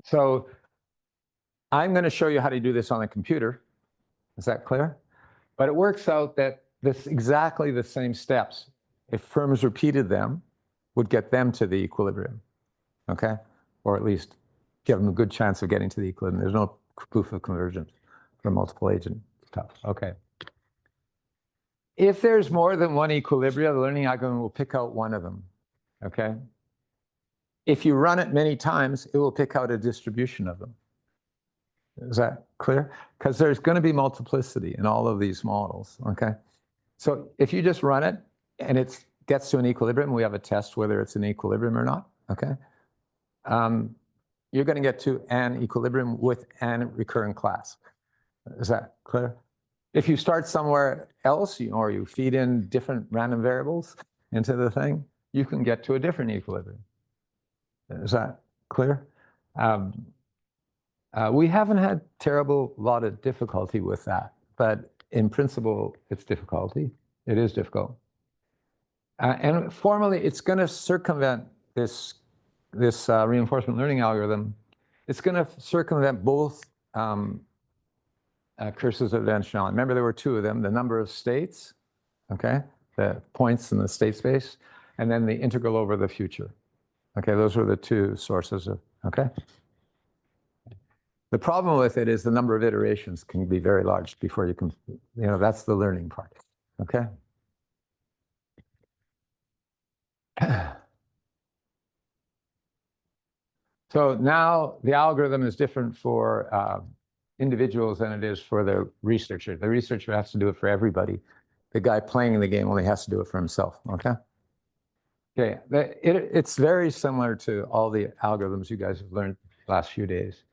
So I'm going to show you how to do this on a computer. Is that clear? But it works out that this exactly the same steps, if firms repeated them, would get them to the equilibrium, okay? Or at least give them a good chance of getting to the equilibrium. There's no proof of convergence for multiple agent stuff, okay? If there's more than one equilibria, the learning algorithm will pick out one of them, okay? If you run it many times, it will pick out a distribution of them. Is that clear? Because there's going to be multiplicity in all of these models, okay? So if you just run it and it gets to an equilibrium, we have a test whether it's an equilibrium or not, okay? You're going to get to an equilibrium with an recurrent class. Is that clear? If you start somewhere else, or you feed in different random variables into the thing, you can get to a different equilibrium. Is that clear? We haven't had terrible lot of difficulty with that, but in principle, it's difficulty. It is difficult. And formally, it's going to circumvent this reinforcement learning algorithm. It's going to circumvent both curses of dimensionality. Remember, there were 2 of them, the number of states, okay, the points in the state space, and then the integral over the future. Okay, those were the 2 sources of, okay? The problem with it is the number of iterations can be very large before you can, that's the learning part, okay? So now the algorithm is different for individuals than it is for the researcher. The researcher has to do it for everybody. The guy playing the game only has to do it for himself, okay? Okay, it's very similar to all the algorithms you guys have learned the last few days.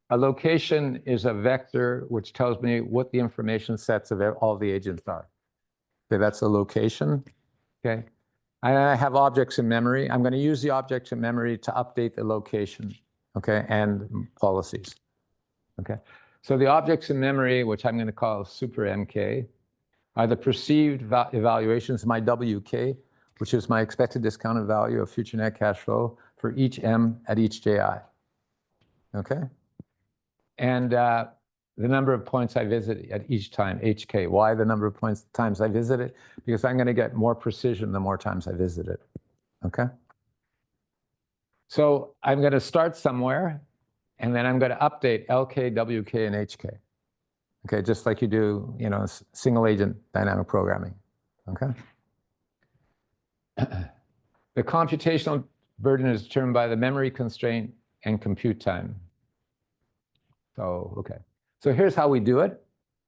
A location is a vector which tells me what the information sets of all the agents are. Okay, that's a location, okay? And I have objects in memory. I'm going to use the objects in memory to update the location, okay, and policies, okay? So the objects in memory, which I'm going to call super MK, are the perceived evaluations, my WK, which is my expected discounted value of future net cash flow for each M at each JI, okay? And the number of points I visit at each time, HK. Why the number of times I visit it? Because I'm going to get more precision the more times I visit it, okay? So I'm going to start somewhere, and then I'm going to update LK, WK, and HK. Okay, just like you do, single agent dynamic programming, okay? The computational burden is determined by the memory constraint and compute time. So, okay. So here's how we do it.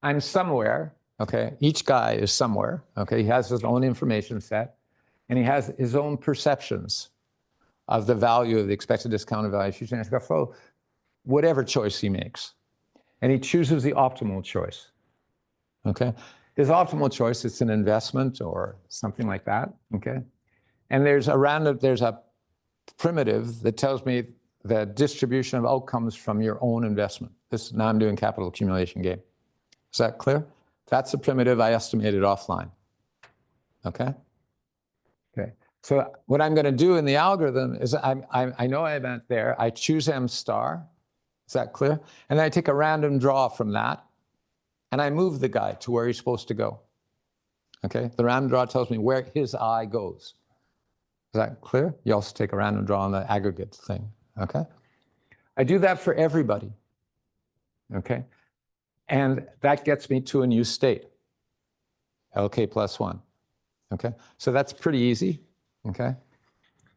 I'm somewhere, okay? Each guy is somewhere, okay? He has his own information set, and he has his own perceptions of the value of the expected discounted value of future net cash flow, whatever choice he makes. And he chooses the optimal choice, okay? His optimal choice is an investment or something like that, okay? And there's a primitive that tells me the distribution of outcomes from your own investment. Now I'm doing capital accumulation game. Is that clear? That's the primitive I estimated offline. Okay? Okay. So what I'm going to do in the algorithm is I know I went there. I choose M star. Is that clear? And then I take a random draw from that, and I move the guy to where he's supposed to go. Okay? The random draw tells me where his eye goes. Is that clear? You also take a random draw on the aggregate thing. Okay? I do that for everybody. Okay? And that gets me to a new state, LK plus 1. Okay? So that's pretty easy. Okay?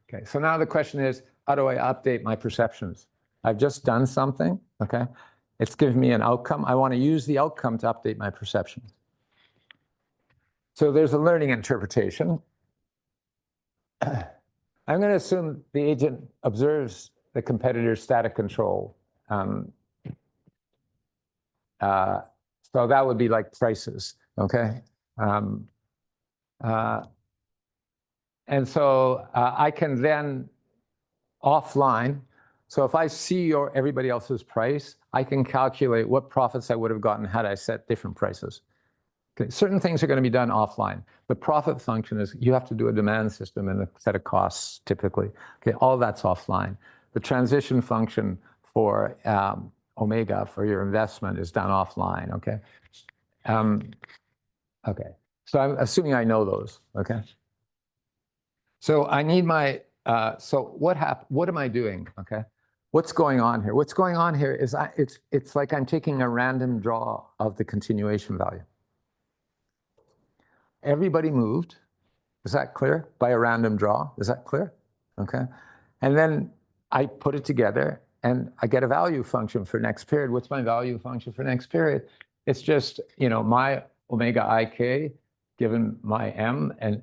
Okay, so now the question is, how do I update my perceptions? I've just done something, okay? It's given me an outcome. I want to use the outcome to update my perceptions. So there's a learning interpretation. I'm going to assume the agent observes the competitor's static control. So that would be like prices, okay? And so I can then offline. So if I see everybody else's price, I can calculate what profits I would have gotten had I set different prices. Okay, certain things are going to be done offline. The profit function is you have to do a demand system and a set of costs typically. Okay, all that's offline. The transition function for omega for your investment is done offline. Okay. Okay. So I'm assuming I know those. Okay. So I need my, so what am I doing, okay? What's going on here? What's going on here is it's like I'm taking a random draw of the continuation value. Everybody moved, is that clear? By a random draw, is that clear? Okay. And then I put it together and I get a value function for next period. What's my value function for next period? It's just, you know, my omega ik given my M and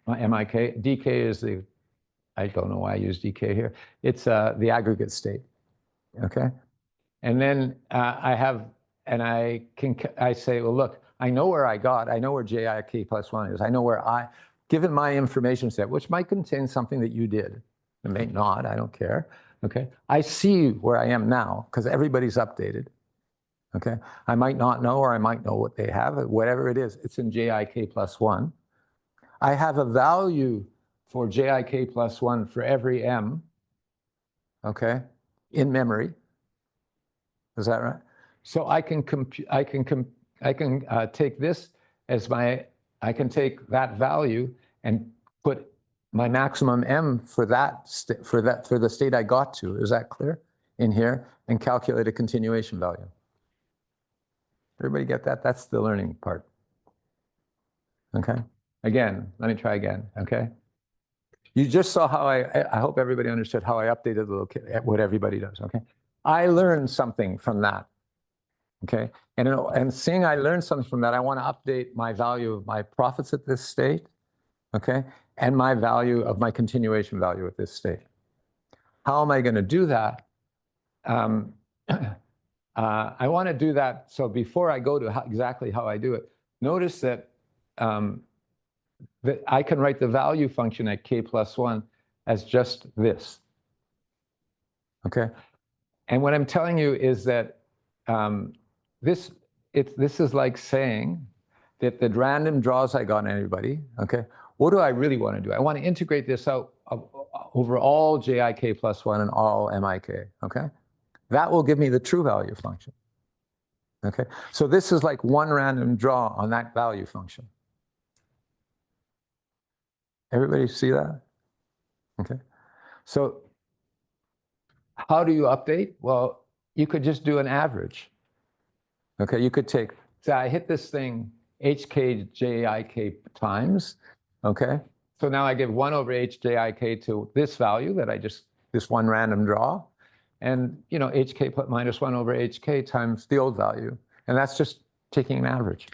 my MIK. DK is the, I don't know why I use DK here. It's the aggregate state, okay? And then I say, well, look, I know where I know where JIK plus 1 is. I know where given my information set, which might contain something that you did. It may not, I don't care, okay? I see where I am now because everybody's updated. Okay, I might not know, or I might know what they have, whatever it is, it's in JIK plus 1. I have a value for JIK plus 1 for every M, okay, in memory. Is that right? So I can take this as I can take that value and put my maximum M for the state I got to. Is that clear? In here, and calculate a continuation value. Everybody get that? That's the learning part. Okay. Again, let me try again. Okay. You just saw how I hope everybody understood how I updated what everybody does. Okay. I learned something from that. Okay. And seeing I learned something from that, I want to update my value of my profits at this state. Okay. And my value of my continuation value at this state. How am I going to do that? I want to do that. So before I go to exactly how I do it, notice that, that I can write the value function at k plus 1 as just this. Okay. And what I'm telling you is that this is like saying that the random draws I got on anybody, okay, what do I really want to do? I want to integrate this out over all JIK plus 1 and all MIK, okay? That will give me the true value function. Okay, so this is like one random draw on that value function. Everybody see that? Okay, so how do you update? Well, you could just do an average. Okay, you could take, say I hit this thing HKJIK times, okay? So now I give 1 over HJIK to this value that this one random draw. And, you know, HK minus 1 over HK times the old value. And that's just taking an average.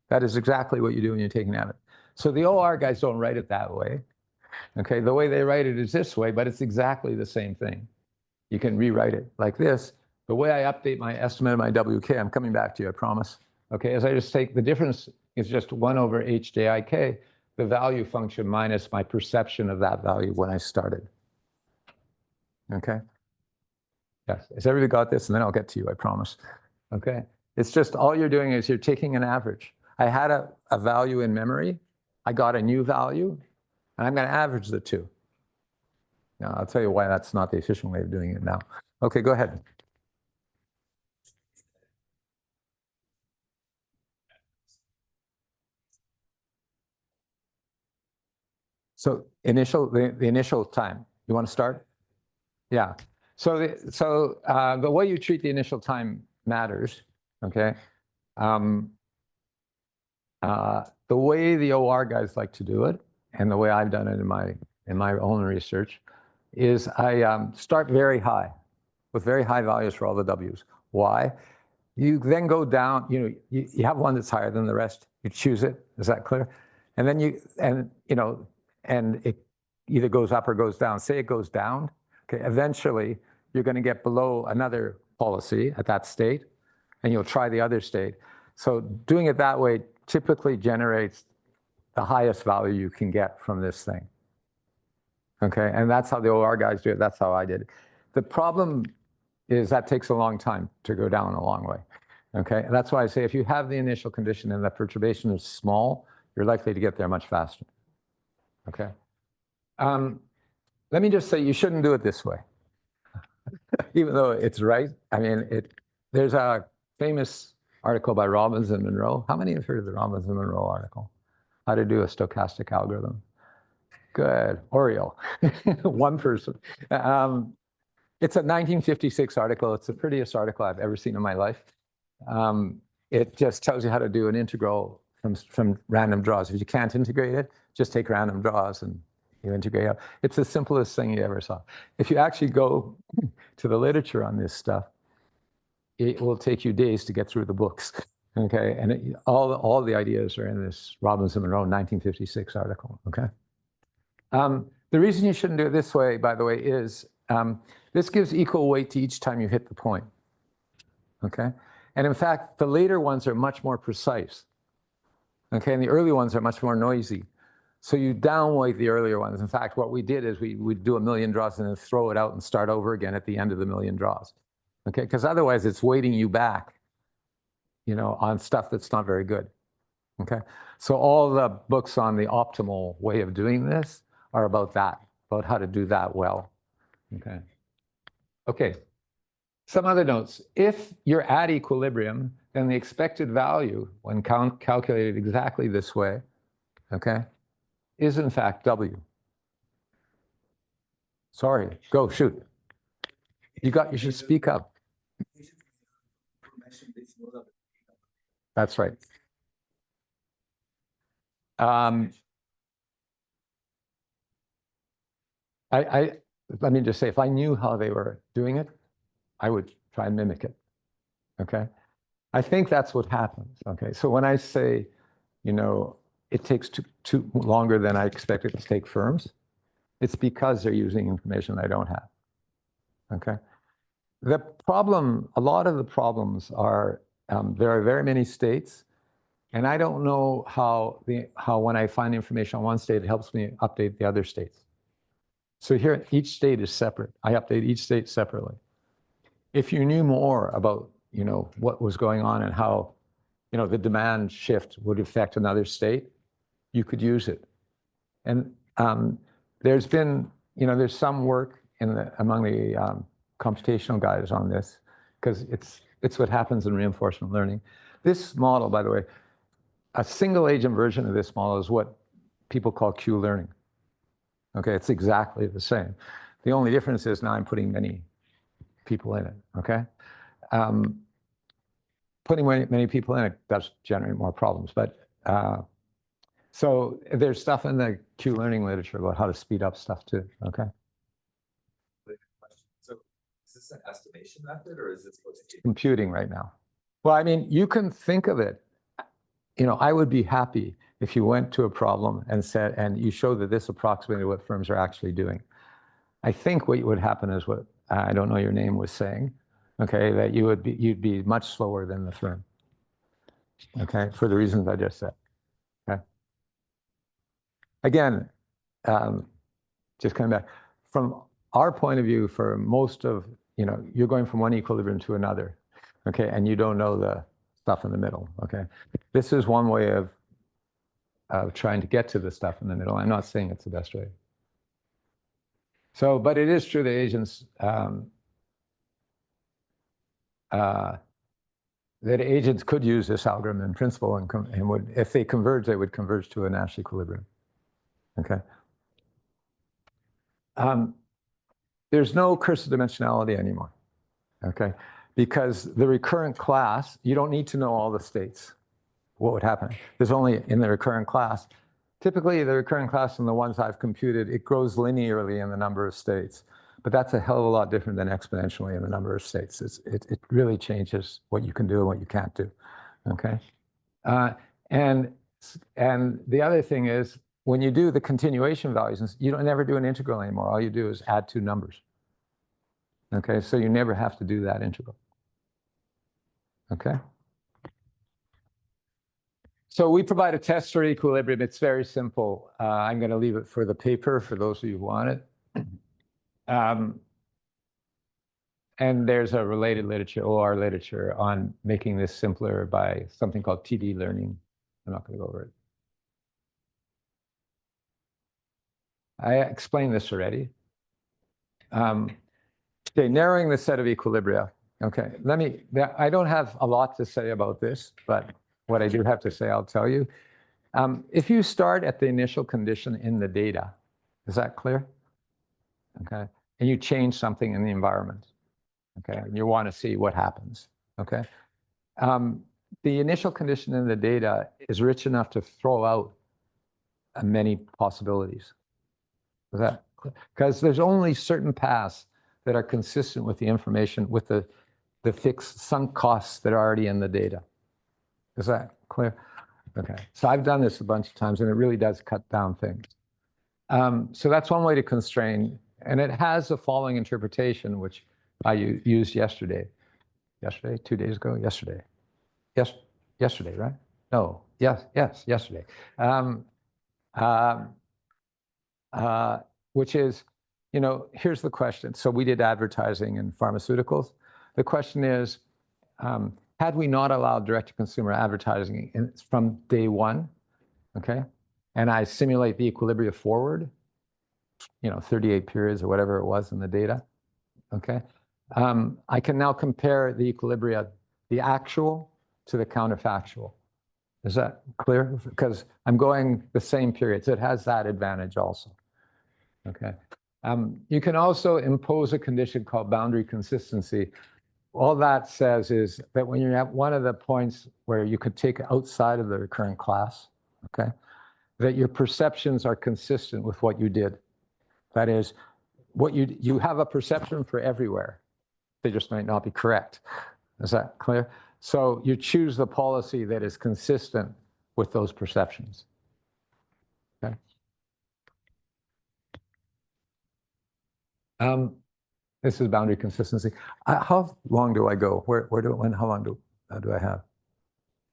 That is exactly what you do when you're taking an average. So the OR guys don't write it that way. Okay, the way they write it is this way, but it's exactly the same thing. You can rewrite it like this. The way I update my estimate of my WK, I'm coming back to you, I promise. Okay, as I just take, the difference is just 1 over HJIK, the value function minus my perception of that value when I started. Okay. Yes, has everybody got this? And then I'll get to you, I promise. Okay. It's just all you're doing is you're taking an average. I had a value in memory. I got a new value, and I'm going to average the two. Now, I'll tell you why that's not the efficient way of doing it now. Okay, go ahead. So the initial time, you want to start? Yeah. So the way you treat the initial time matters, okay? The way the OR guys like to do it, and the way I've done it in my own research, is I start very high, with very high values for all the W's. Why? You then go down, you have one that's higher than the rest, you choose it, is that clear? And then and it either goes up or goes down. Say it goes down, okay, eventually you're going to get below another policy at that state, and you'll try the other state. So doing it that way typically generates the highest value you can get from this thing. Okay, and that's how the OR guys do it. That's how I did it. The problem is that takes a long time to go down a long way. Okay, and that's why I say if you have the initial condition and the perturbation is small, you're likely to get there much faster. Okay. Let me just say you shouldn't do it this way, even though it's right. I mean, there's a famous article by Robbins and Monroe. How many have heard of the Robbins and Monroe article? How to do a stochastic algorithm. Good. Ariel, one person. It's a 1956 article. It's the prettiest article I've ever seen in my life. It just tells you how to do an integral from random draws. If you can't integrate it, just take random draws and you integrate it. It's the simplest thing you ever saw. If you actually go to the literature on this stuff, it will take you days to get through the books. Okay, and all the ideas are in this Robbins and Monroe 1956 article. Okay. The reason you shouldn't do it this way, by the way, is this gives equal weight to each time you hit the point. Okay, and in fact, the later ones are much more precise. Okay, and the early ones are much more noisy. So you downweight the earlier ones. In fact, what we did is we would do 1,000,000 draws and then throw it out and start over again at the end of the 1,000,000 draws. Okay, because otherwise it's weighting you back, on stuff that's not very good. Okay, so all the books on the optimal way of doing this are about that, about how to do that well. Okay. Okay. Some other notes. If you're at equilibrium, then the expected value, when calculated exactly this way, okay, is in fact W. Sorry, go shoot. You should speak up. That's right. Let me just say, if I knew how they were doing it, I would try and mimic it. Okay. I think that's what happens. Okay. So when I say, it takes too longer than I expected to take firms, it's because they're using information I don't have. Okay. The problem, a lot of the problems are, there are very many states, and I don't know how when I find information on one state, it helps me update the other states. So here, each state is separate. I update each state separately. If you knew more about, what was going on and how, the demand shift would affect another state, you could use it. And there's been, there's some work among the computational guys on this, because it's what happens in reinforcement learning. This model, by the way, a single agent version of this model is what people call Q learning. Okay, it's exactly the same. The only difference is now I'm putting many people in it, okay? Putting many people in it does generate more problems, but so there's stuff in the Q learning literature about how to speed up stuff too, okay? So is this an estimation method or is this supposed to be computing right now? Well, I mean, you can think of it, I would be happy if you went to a problem and said, and you showed that this approximated what firms are actually doing. I think what would happen is what, I don't know your name, was saying, okay, that you'd be much slower than the firm, okay, for the reasons I just said, okay? Again, just coming back, from our point of view, for most of, you're going from one equilibrium to another, okay, and you don't know stuff in the middle, okay? This is one way of trying to get to the stuff in the middle. I'm not saying it's the best way. So, but it is true that agents, could use this algorithm in principle and would, if they converge, they would converge to a Nash equilibrium, okay? There's no curse of dimensionality anymore, okay? Because the recurrent class, you don't need to know all the states. What would happen? There's only in the recurrent class. Typically, the recurrent class and the ones I've computed, it grows linearly in the number of states. But that's a hell of a lot different than exponentially in the number of states. It really changes what you can do and what you can't do, okay? And the other thing is, when you do the continuation values, you don't never do an integral anymore. All you do is add two numbers, okay? So you never have to do that integral, okay? So we provide a test for equilibrium. It's very simple. I'm going to leave it for the paper for those of you who want it. And there's a related literature, OR literature, on making this simpler by something called TD learning. I'm not going to go over it. I explained this already. Okay, narrowing the set of equilibria. Okay, I don't have a lot to say about this, but what I do have to say, I'll tell you. If you start at the initial condition in the data, is that clear? Okay, and you change something in the environment, okay, and you want to see what happens, okay? The initial condition in the data is rich enough to throw out many possibilities. Is that clear? Because there's only certain paths that are consistent with the information, with the fixed sunk costs that are already in the data. Is that clear? Okay, so I've done this a bunch of times and it really does cut down things. So that's one way to constrain, and it has the following interpretation, which I used yesterday. Yesterday, 2 days ago, yesterday. Yes, yesterday, right? No, yes, yesterday. Which is, you know, here's the question. So we did advertising in pharmaceuticals. The question is, had we not allowed direct-to-consumer advertising from day one, okay, and I simulate the equilibria forward, you know, 38 periods or whatever it was in the data, okay, I can now compare the equilibria, the actual to the counterfactual. Is that clear? Because I'm going the same periods. It has that advantage also, okay. You can also impose a condition called boundary consistency. All that says is that when you're at one of the points where you could take outside of the recurrent class, okay, that your perceptions are consistent with what you did. That is, what you have a perception for everywhere. They just might not be correct. Is that clear? So you choose the policy that is consistent with those perceptions. Okay. This is boundary consistency. How long do I go? How long do I have?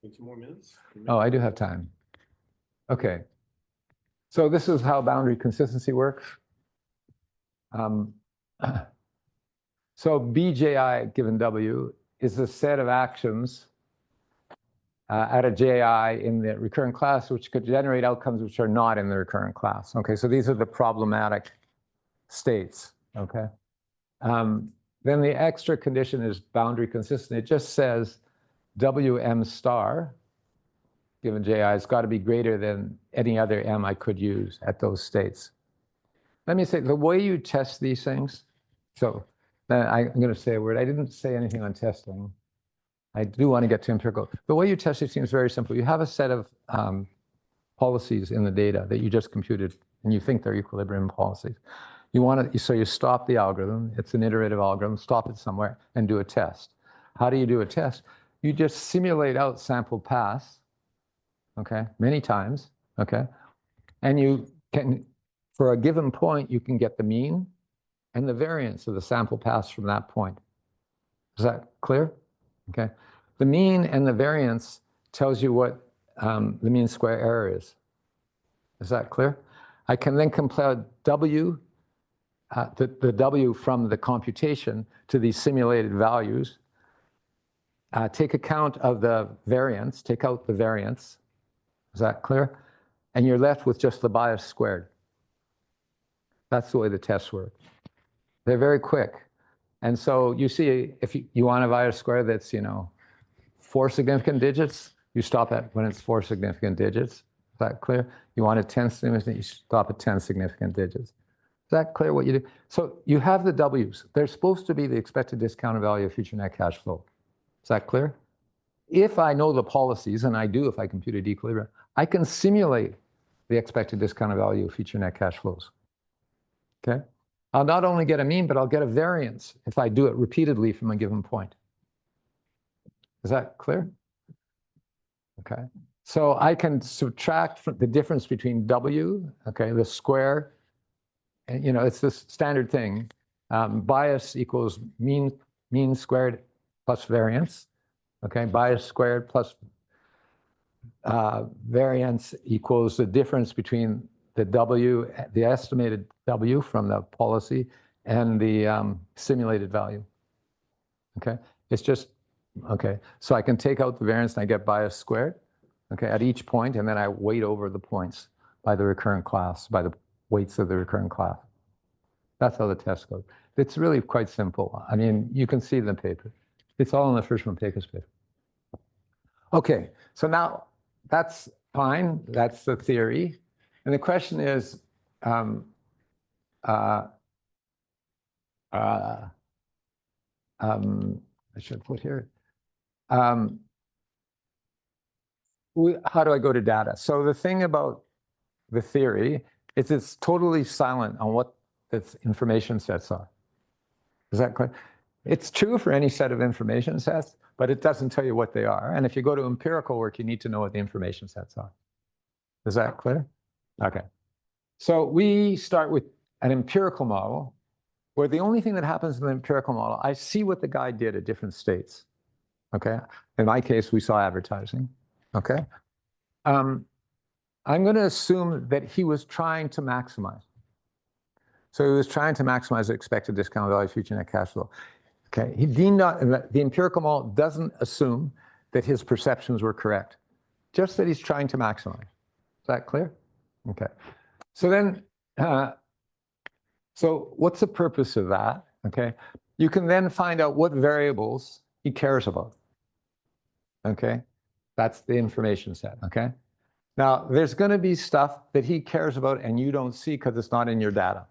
2 more minutes. Oh, I do have time. Okay. So this is how boundary consistency works. So Bji given W is a set of actions at a Ji in the recurrent class, which could generate outcomes which are not in the recurrent class. Okay, so these are the problematic states. Okay. Then the extra condition is boundary consistent. It just says Wm star given Ji has got to be greater than any other M I could use at those states. Let me say, the way you test these things, so I'm going to say a word. I didn't say anything on testing. I do want to get to empirical. The way you test it seems very simple. You have a set of policies in the data that you just computed, and you think they're equilibrium policies. You want to, so you stop the algorithm. It's an iterative algorithm. Stop it somewhere and do a test. How do you do a test? You just simulate out sample paths, okay, many times, okay, and you can, for a given point, you can get the mean and the variance of the sample paths from that point. Is that clear? Okay. The mean and the variance tells you what the mean square error is. Is that clear? I can then compare W, the W from the computation to these simulated values, take account of the variance, take out the variance. Is that clear? And you're left with just the bias squared. That's the way the tests work. They're very quick. And so you see, if you want a bias square that's, 4 significant digits, you stop at when it's 4 significant digits. Is that clear? You want a 10 significant, you stop at 10 significant digits. Is that clear what you do? So you have the W's. They're supposed to be the expected discounted value of future net cash flow. Is that clear? If I know the policies, and I do if I computed equilibrium, I can simulate the expected discounted value of future net cash flows. Okay? I'll not only get a mean, but I'll get a variance if I do it repeatedly from a given point. Is that clear? Okay. So I can subtract from the difference between W, okay, the square, and it's this standard thing. Bias equals mean squared plus variance. Okay, bias squared plus variance equals the difference between the W, the estimated W from the policy, and the simulated value. Okay, it's just, okay, so I can take out the variance and I get bias squared, okay, at each point, and then I weight over the points by the recurrent class, by the weights of the recurrent class. That's how the test goes. It's really quite simple. I mean, you can see the paper. It's all in the first one, Pakes paper. Okay, so now that's fine. That's the theory. And the question is, I should put here, how do I go to data? So the thing about the theory is it's totally silent on what its information sets are. Is that clear? It's true for any set of information sets, but it doesn't tell you what they are. And if you go to empirical work, you need to know what the information sets are. Is that clear? Okay. So we start with an empirical model where the only thing that happens in the empirical model, I see what the guy did at different states. Okay. In my case, we saw advertising. Okay. I'm going to assume that he was trying to maximize. So he was trying to maximize the expected discount value of future net cash flow. Okay, the empirical model doesn't assume that his perceptions were correct, just that he's trying to maximize. Is that clear? Okay. So then, so what's the purpose of that? Okay, you can then find out what variables he cares about. Okay, that's the information set. Okay. Now, there's going to be stuff that he cares about and you don't see because it's not in your data.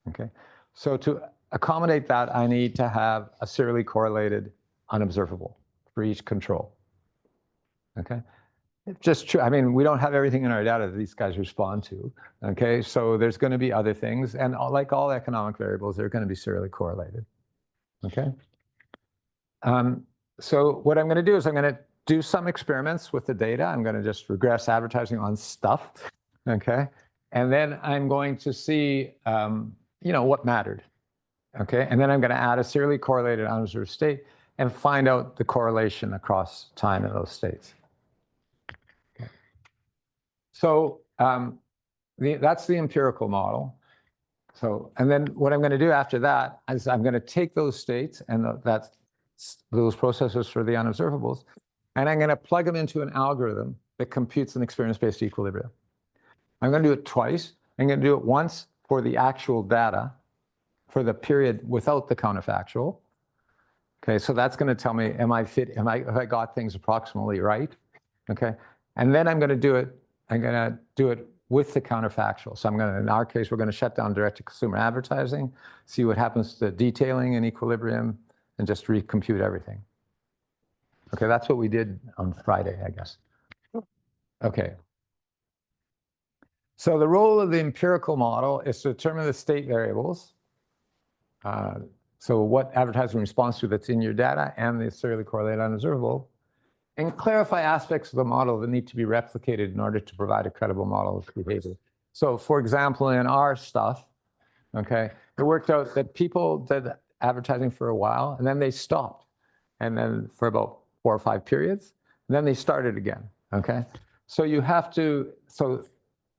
Okay, so to accommodate that, I need to have a serially correlated unobservable for each control. Okay, it's just true. I mean, we don't have everything in our data that these guys respond to. Okay, so there's going to be other things, and like all economic variables, they're going to be serially correlated. Okay, so what I'm going to do is I'm going to do some experiments with the data. I'm going to just regress advertising on stuff. Okay, and then I'm going to see, what mattered. Okay, and then I'm going to add a serially correlated unobserved state and find out the correlation across time in those states. Okay. So that's the empirical model. So, and then what I'm going to do after that is I'm going to take those states and those processes for the unobservables, and I'm going to plug them into an algorithm that computes an experience-based equilibrium. I'm going to do it twice. I'm going to do it once for the actual data for the period without the counterfactual. Okay, so that's going to tell me, have I got things approximately right? Okay, and then I'm going to do it with the counterfactual. So in our case, we're going to shut down direct-to-consumer advertising, see what happens to detailing and equilibrium, and just recompute everything. Okay, that's what we did on Friday, I guess. Okay. So the role of the empirical model is to determine the state variables. So what advertising responds to that's in your data and the serially correlated unobservable, and clarify aspects of the model that need to be replicated in order to provide a credible model of behavior. So for example, in our stuff, okay, it worked out that people did advertising for a while and then they stopped. And then for about 4 or 5 periods, and then they started again, okay? So you have to, so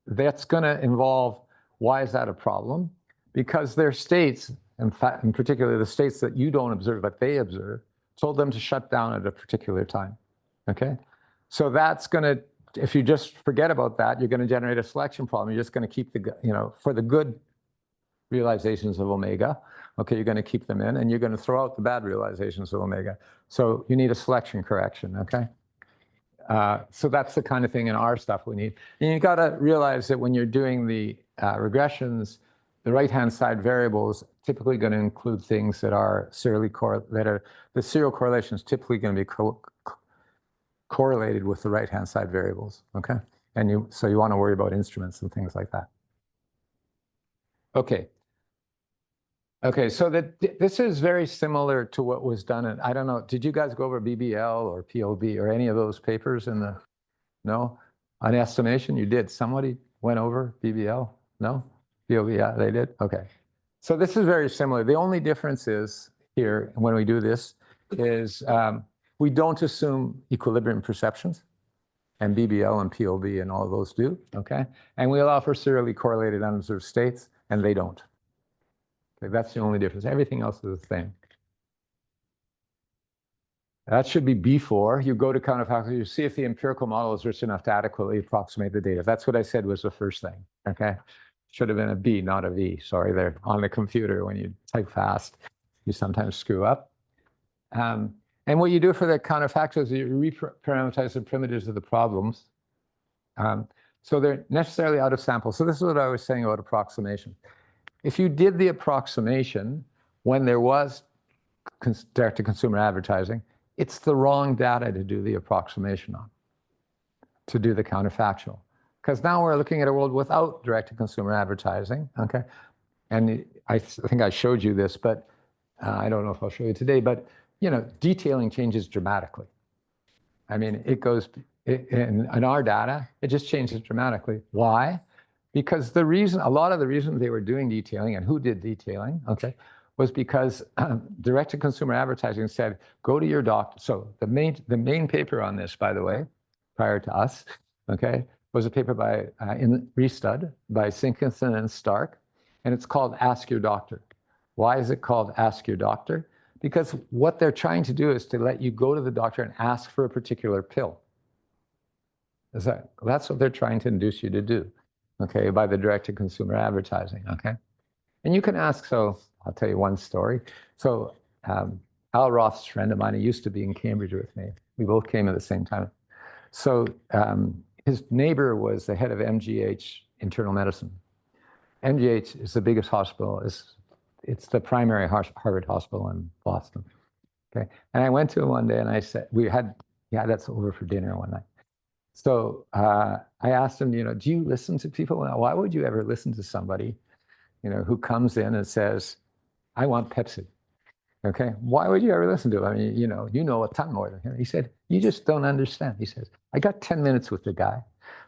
that's gonna involve, why is that a problem? Because their states, in fact, in particular the states that you don't observe, but they observe, told them to shut down at a particular time, okay? So that's going to, if you just forget about that, you're going to generate a selection problem. You're just going to keep for the good realizations of omega, okay, you're going to keep them in, and you're going to throw out the bad realizations of omega. So you need a selection correction, okay? So that's the kind of thing in our stuff we need. And you got to realize that when you're doing the regressions, the right-hand side variables typically going to include things that are serially correlated. The serial correlation is typically going to be correlated with the right-hand side variables, okay? And so you want to worry about instruments and things like that. Okay. Okay, so this is very similar to what was done in, I don't know, did you guys go over BBL or POB or any of those papers in the, no? On estimation, you did. Somebody went over BBL? No? POB, yeah, they did? Okay. So this is very similar. The only difference is here, when we do this, is we don't assume equilibrium perceptions, and BBL and POB and all of those do, okay? And we allow for serially correlated unobserved states, and they don't. Okay, that's the only difference. Everything else is the same. That should be B4. You go to counterfactual, you see if the empirical model is rich enough to adequately approximate the data. That's what I said was the first thing, okay? Should have been a B, not a V. Sorry, there on the computer when you type fast, you sometimes screw up. And what you do for the counterfactuals is you reparameterize the primitives of the problems. So they're necessarily out of sample. So this is what I was saying about approximation. If you did the approximation when there was direct-to-consumer advertising, it's the wrong data to do the approximation on, to do the counterfactual. Because now we're looking at a world without direct-to-consumer advertising, okay? And I think I showed you this, but I don't know if I'll show you today, but detailing changes dramatically. I mean, it goes, in our data, it just changes dramatically. Why? Because a lot of the reason they were doing detailing and who did detailing, okay, was because direct-to-consumer advertising said, go to your doctor. So the main paper on this, by the way, prior to us, okay, was a paper by in Restud by Sinkinson and Stark, and it's called Ask Your Doctor. Why is it called Ask Your Doctor? Because what they're trying to do is to let you go to the doctor and ask for a particular pill. That's what they're trying to induce you to do, okay, by the direct-to-consumer advertising, okay? And you can ask, so I'll tell you one story. So Al Roth's a friend of mine, he used to be in Cambridge with me. We both came at the same time. So his neighbor was the head of MGH internal medicine. MGH is the biggest hospital. It's the primary Harvard hospital in Boston. Okay, and I went to him one day and I said, that's over for dinner one night. So I asked him, do you listen to people? Why would you ever listen to somebody, who comes in and says, I want Pepsi? Okay, why would you ever listen to him? I mean, you know a ton more than him. He said, you just don't understand. He says, I got 10 minutes with the guy,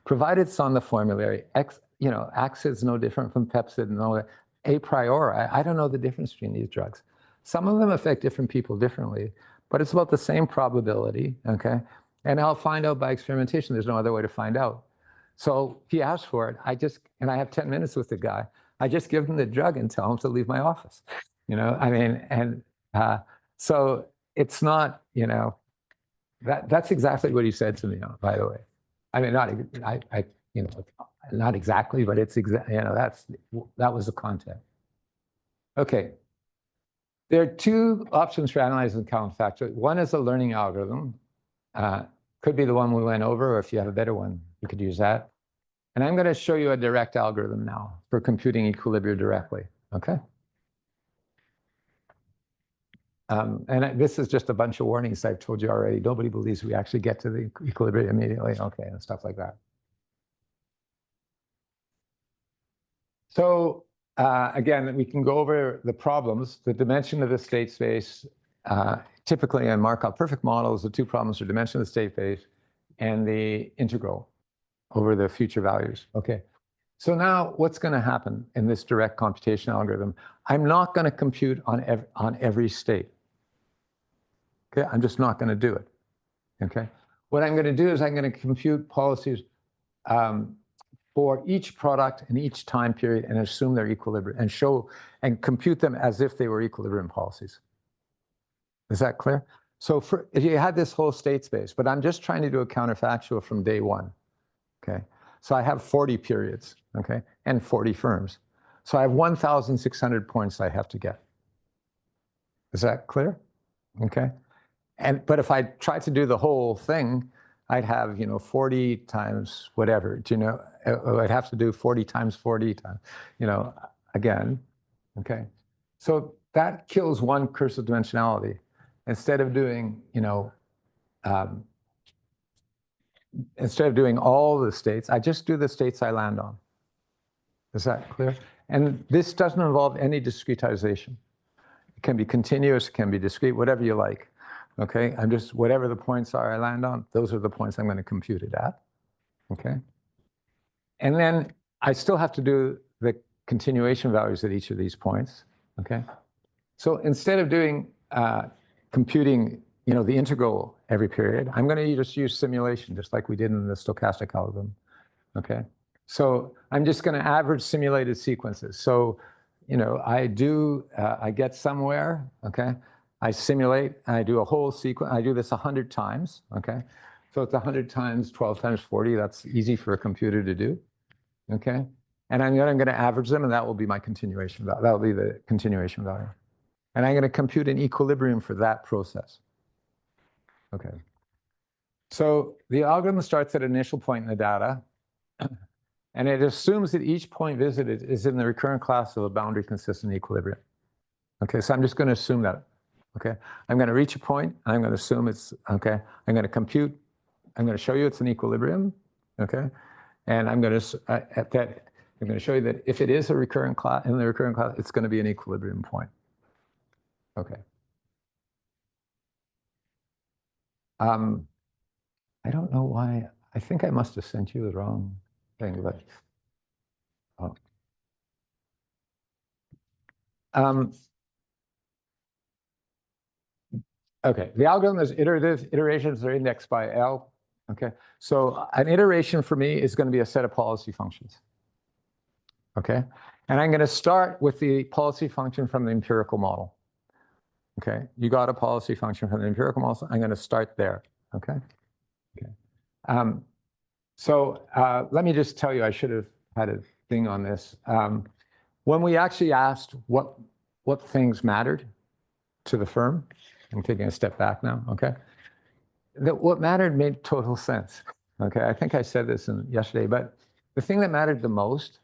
provided it's on the formulary. Axid's no different from Pepsid and all that. A priori, I don't know the difference between these drugs. Some of them affect different people differently, but it's about the same probability, okay? And I'll find out by experimentation. There's no other way to find out. So if he asks for it, and I have 10 minutes with the guy, I just give him the drug and tell him to leave my office. So it's not, that's exactly what he said to me, by the way. I mean, not exactly, but it's that was the content. Okay. There are two options for analyzing counterfactual. One is a learning algorithm. Could be the one we went over, or if you have a better one, you could use that. And I'm going to show you a direct algorithm now for computing equilibrium directly, okay? And this is just a bunch of warnings I've told you already. Nobody believes we actually get to the equilibrium immediately, okay, and stuff like that. So again, we can go over the problems. The dimension of the state space, typically in Markov perfect models, the two problems are dimension of the state space and the integral over the future values. Okay, so now what's going to happen in this direct computation algorithm? I'm not going to compute on every state. Okay, I'm just not going to do it. Okay, what I'm going to do is I'm going to compute policies for each product in each time period and assume their equilibrium and compute them as if they were equilibrium policies. Is that clear? So if you had this whole state space, but I'm just trying to do a counterfactual from day one, okay? So I have 40 periods, okay, and 40 firms. So I have 1,600 points I have to get. Is that clear? Okay. But if I tried to do the whole thing, I'd have, 40 times whatever, I'd have to do 40 times 40 times, again, okay? So that kills one curse of dimensionality. Instead of doing, instead of doing all the states, I just do the states I land on. Is that clear? And this doesn't involve any discretization. It can be continuous, it can be discrete, whatever you like. Okay, I'm just, whatever the points are I land on, those are the points I'm going to compute it at. Okay. And then I still have to do the continuation values at each of these points. Okay. So instead of doing, computing, the integral every period, I'm going to just use simulation, just like we did in the stochastic algorithm. Okay. So I'm just going to average simulated sequences. So, I get somewhere, okay? I simulate, I do a whole sequence, I do this 100 times, okay? So it's 100 times 12 times 40, that's easy for a computer to do, okay? And I'm going to average them, and that will be my continuation value. That will be the continuation value. And I'm going to compute an equilibrium for that process. Okay. So the algorithm starts at an initial point in the data, and it assumes that each point visited is in the recurrent class of a boundary consistent equilibrium. Okay, so I'm just going to assume that. Okay, I'm going to reach a point, I'm going to assume it's, okay, I'm going to compute, I'm going to show you it's an equilibrium, okay, and I'm going to, I'm going to show you that if it is a recurrent class, in the recurrent class, it's going to be an equilibrium point. Okay. I don't know why, I think I must have sent you the wrong thing, but, oh. Okay, the algorithm is iterative. Iterations are indexed by L. Okay, so an iteration for me is going to be a set of policy functions. Okay, and I'm going to start with the policy function from the empirical model. Okay, you got a policy function from the empirical model, so I'm going to start there. Okay, okay. Let me just tell you, I should have had a thing on this. When we actually asked what things mattered to the firm, I'm taking a step back now, okay? That what mattered made total sense, okay? I think I said this yesterday, but the thing that mattered the most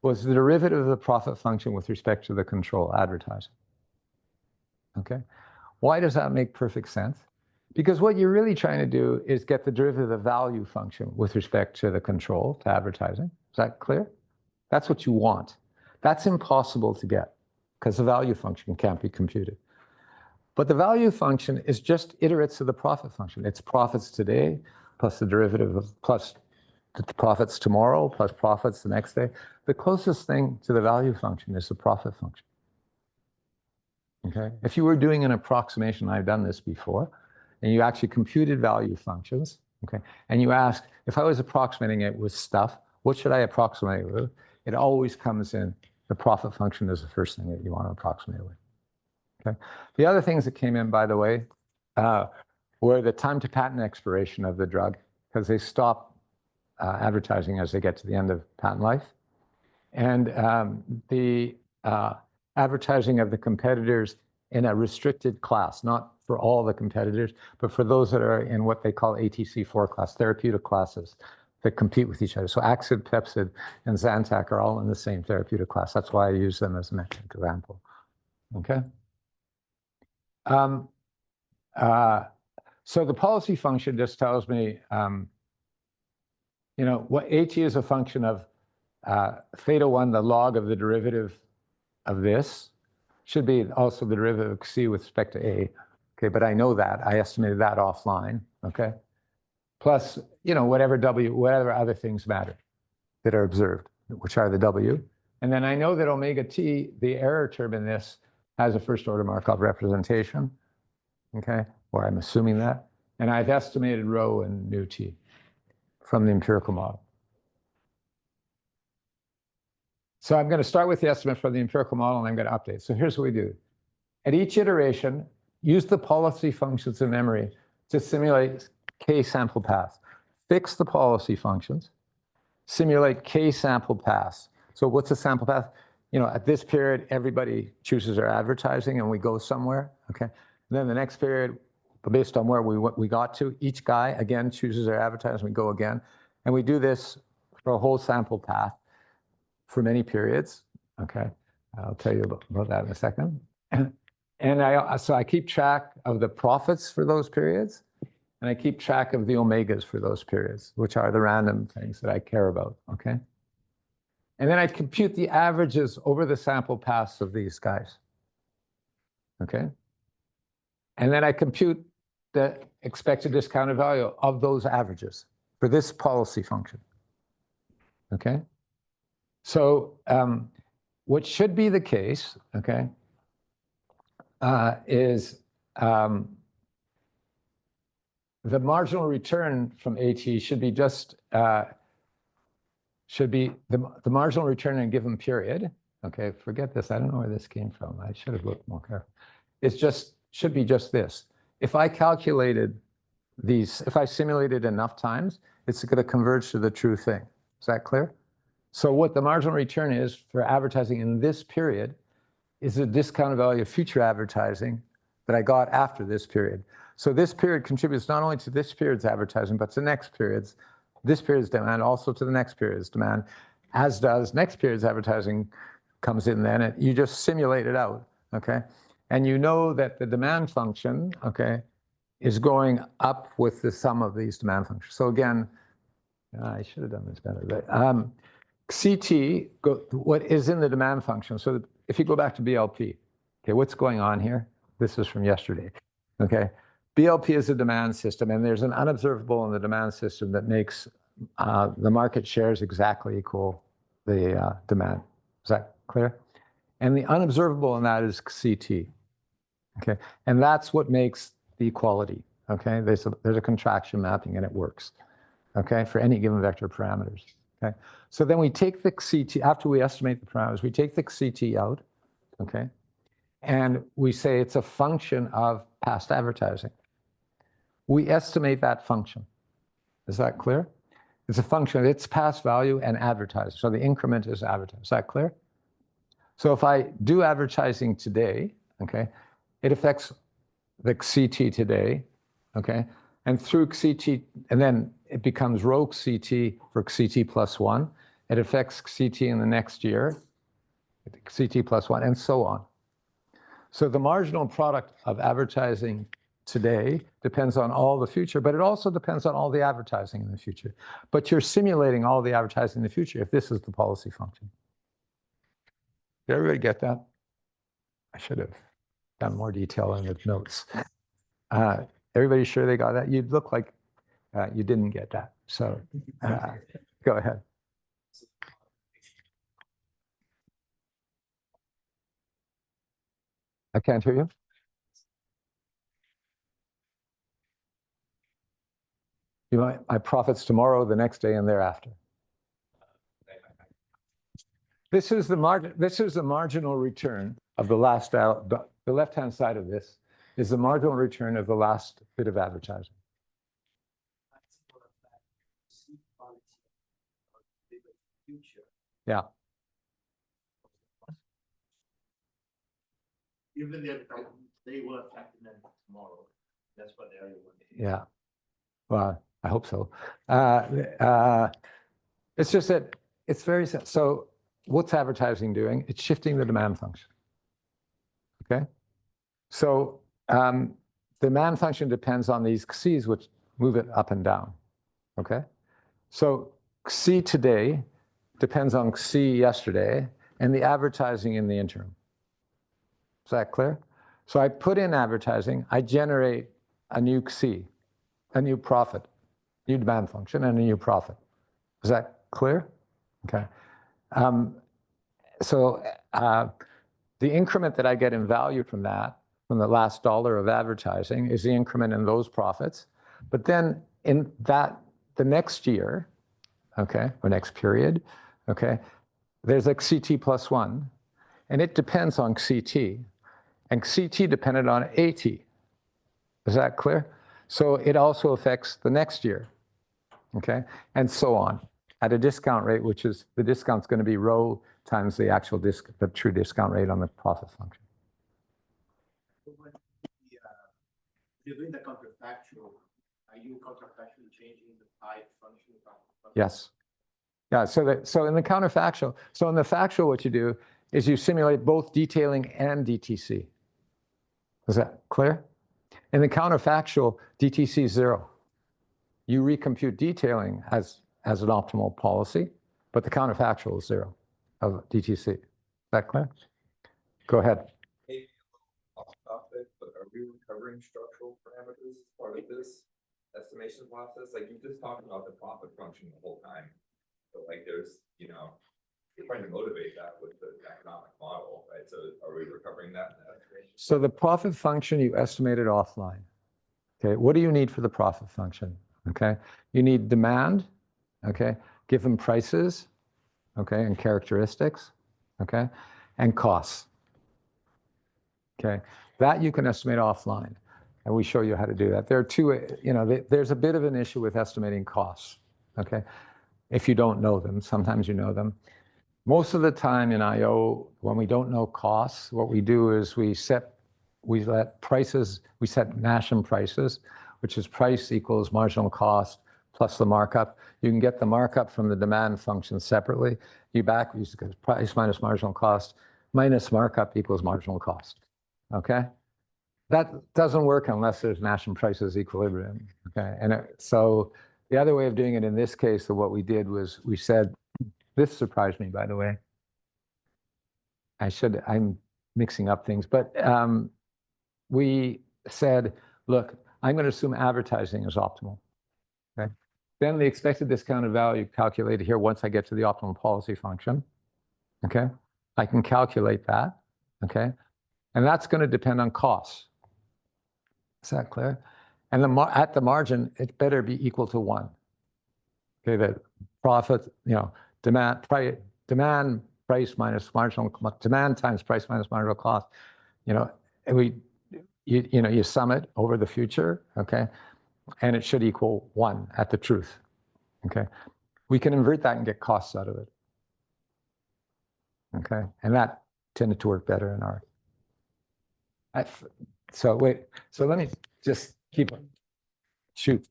was the derivative of the profit function with respect to the control, advertising, okay? Why does that make perfect sense? Because what you're really trying to do is get the derivative of the value function with respect to the control, to advertising. Is that clear? That's what you want. That's impossible to get because the value function can't be computed. But the value function is just iterates of the profit function. It's profits today, plus the derivative of, plus the profits tomorrow, plus profits the next day. The closest thing to the value function is the profit function. Okay? If you were doing an approximation, I've done this before, and you actually computed value functions, okay, and you ask, if I was approximating it with stuff, what should I approximate it with? It always comes in, the profit function is the first thing that you want to approximate it with. Okay. The other things that came in, by the way, were the time to patent expiration of the drug, because they stop advertising as they get to the end of patent life, and the advertising of the competitors in a restricted class, not for all the competitors, but for those that are in what they call ATC4 class, therapeutic classes that compete with each other. So Axid, Pepsid, and Zantac are all in the same therapeutic class. That's why I use them as an example. Okay. So the policy function just tells me, what AT is a function of theta 1, the log of the derivative of this, should be also the derivative of C with respect to A. Okay, but I know that. I estimated that offline, okay? Plus, whatever W, whatever other things matter that are observed, which are the W. And then I know that omega T, the error term in this, has a first order Markov representation. Okay, or I'm assuming that. And I've estimated rho and nu t from the empirical model. So I'm going to start with the estimate from the empirical model, and I'm going to update. So here's what we do. At each iteration, use the policy functions in memory to simulate K sample paths. Fix the policy functions, simulate K sample paths. So what's a sample path? You know, at this period, everybody chooses their advertising and we go somewhere, okay? And then the next period, based on where we got to, each guy, again, chooses their advertising, we go again. And we do this for a whole sample path for many periods, okay? I'll tell you about that in a second. And so I keep track of the profits for those periods, and I keep track of the omegas for those periods, which are the random things that I care about, okay? And then I compute the averages over the sample paths of these guys, okay? And then I compute the expected discounted value of those averages for this policy function, okay? So what should be the case, okay, is the marginal return from AT should be just, the marginal return in a given period. Okay, forget this. I don't know where this came from. I should have looked more carefully. It's just, should be just this. If I calculated these, if I simulated enough times, it's going to converge to the true thing. Is that clear? So what the marginal return is for advertising in this period is the discounted value of future advertising that I got after this period. So this period contributes not only to this period's advertising, but to next period's, this period's demand, also to the next period's demand, as does next period's advertising comes in then, and you just simulate it out, okay? And you know that the demand function, okay, is going up with the sum of these demand functions. So again, I should have done this better, but CT, what is in the demand function? So if you go back to BLP, okay, what's going on here? This is from yesterday, okay? BLP is a demand system, and there's an unobservable in the demand system that makes the market shares exactly equal the demand. Is that clear? And the unobservable in that is CT, okay? And that's what makes the equality, okay? There's a contraction mapping, and it works, okay, for any given vector parameters, okay? So then we take the CT, after we estimate the parameters, we take the CT out, okay? And we say it's a function of past advertising. We estimate that function. Is that clear? It's a function of its past value and advertising. So the increment is advertising. Is that clear? So if I do advertising today, okay, it affects the CT today, okay? And through CT, and then it becomes rho CT for CT plus 1. It affects CT in the next year, CT plus 1, and so on. So the marginal product of advertising today depends on all the future, but it also depends on all the advertising in the future. But you're simulating all the advertising in the future if this is the policy function. Did everybody get that? I should have done more detail in the notes. Everybody sure they got that? You'd look like you didn't get that. So go ahead. I can't hear you. You know, my profits tomorrow, the next day, and thereafter. This is the marginal return of the last out. The left-hand side of this is the marginal return of the last bit of advertising. Yeah. Even the advertising, they will affect them tomorrow. That's what they are. Yeah. Well, I hope so. It's just that it's very simple. So what's advertising doing? It's shifting the demand function. Okay. So the demand function depends on these X's, which move it up and down. Okay. So X today depends on X yesterday and the advertising in the interim. Is that clear? So I put in advertising, I generate a new X, a new profit, new demand function, and a new profit. Is that clear? Okay. So the increment that I get in value from that, from the last dollar of advertising, is the increment in those profits. But then in that, the next year, okay, or next period, okay, there's like CT plus 1, and it depends on CT, and CT depended on AT. Is that clear? So it also affects the next year, okay? And so on, at a discount rate, which is, the discount's going to be rho times the actual the true discount rate on the profit function. You're doing the counterfactual. Are you counterfactually changing the type function? Yes. Yeah, so in the counterfactual, so in the factual, what you do is you simulate both detailing and DTC. Is that clear? In the counterfactual, DTC is 0. You recompute detailing as an optimal policy, but the counterfactual is 0 of DTC. Is that clear? Go ahead. Maybe a little off topic, but are we recovering structural parameters as part of this estimation process? Like you just talked about the profit function the whole time. But like there's, you know, you're trying to motivate that with the economic model, right? So are we recovering that in the estimation? So the profit function you estimated offline. Okay, what do you need for the profit function? Okay, you need demand, okay, given prices, okay, and characteristics, okay, and costs. Okay, that you can estimate offline, and we show you how to do that. There are two, you know, there's a bit of an issue with estimating costs, okay, if you don't know them. Sometimes you know them. Most of the time in IO, when we don't know costs, what we do is we set Nash prices, which is price equals marginal cost plus the markup. You can get the markup from the demand function separately. You use price minus marginal cost minus markup equals marginal cost. Okay? That doesn't work unless there's Nash prices equilibrium. Okay? And so the other way of doing it in this case, what we did was we said, this surprised me, by the way. I'm mixing up things, but we said, look, I'm going to assume advertising is optimal. Okay? Then the expected discounted value calculated here once I get to the optimal policy function. Okay? I can calculate that. Okay? And that's going to depend on costs. Is that clear? And at the margin, it better be equal to 1. Okay, the profit, you know, demand price minus marginal, demand times price minus marginal cost, you know, and you sum it over the future, okay, and it should equal 1 at the truth, okay. We can invert that and get costs out of it, okay, and that tended to work better in our. So let me just keep on. Shoot.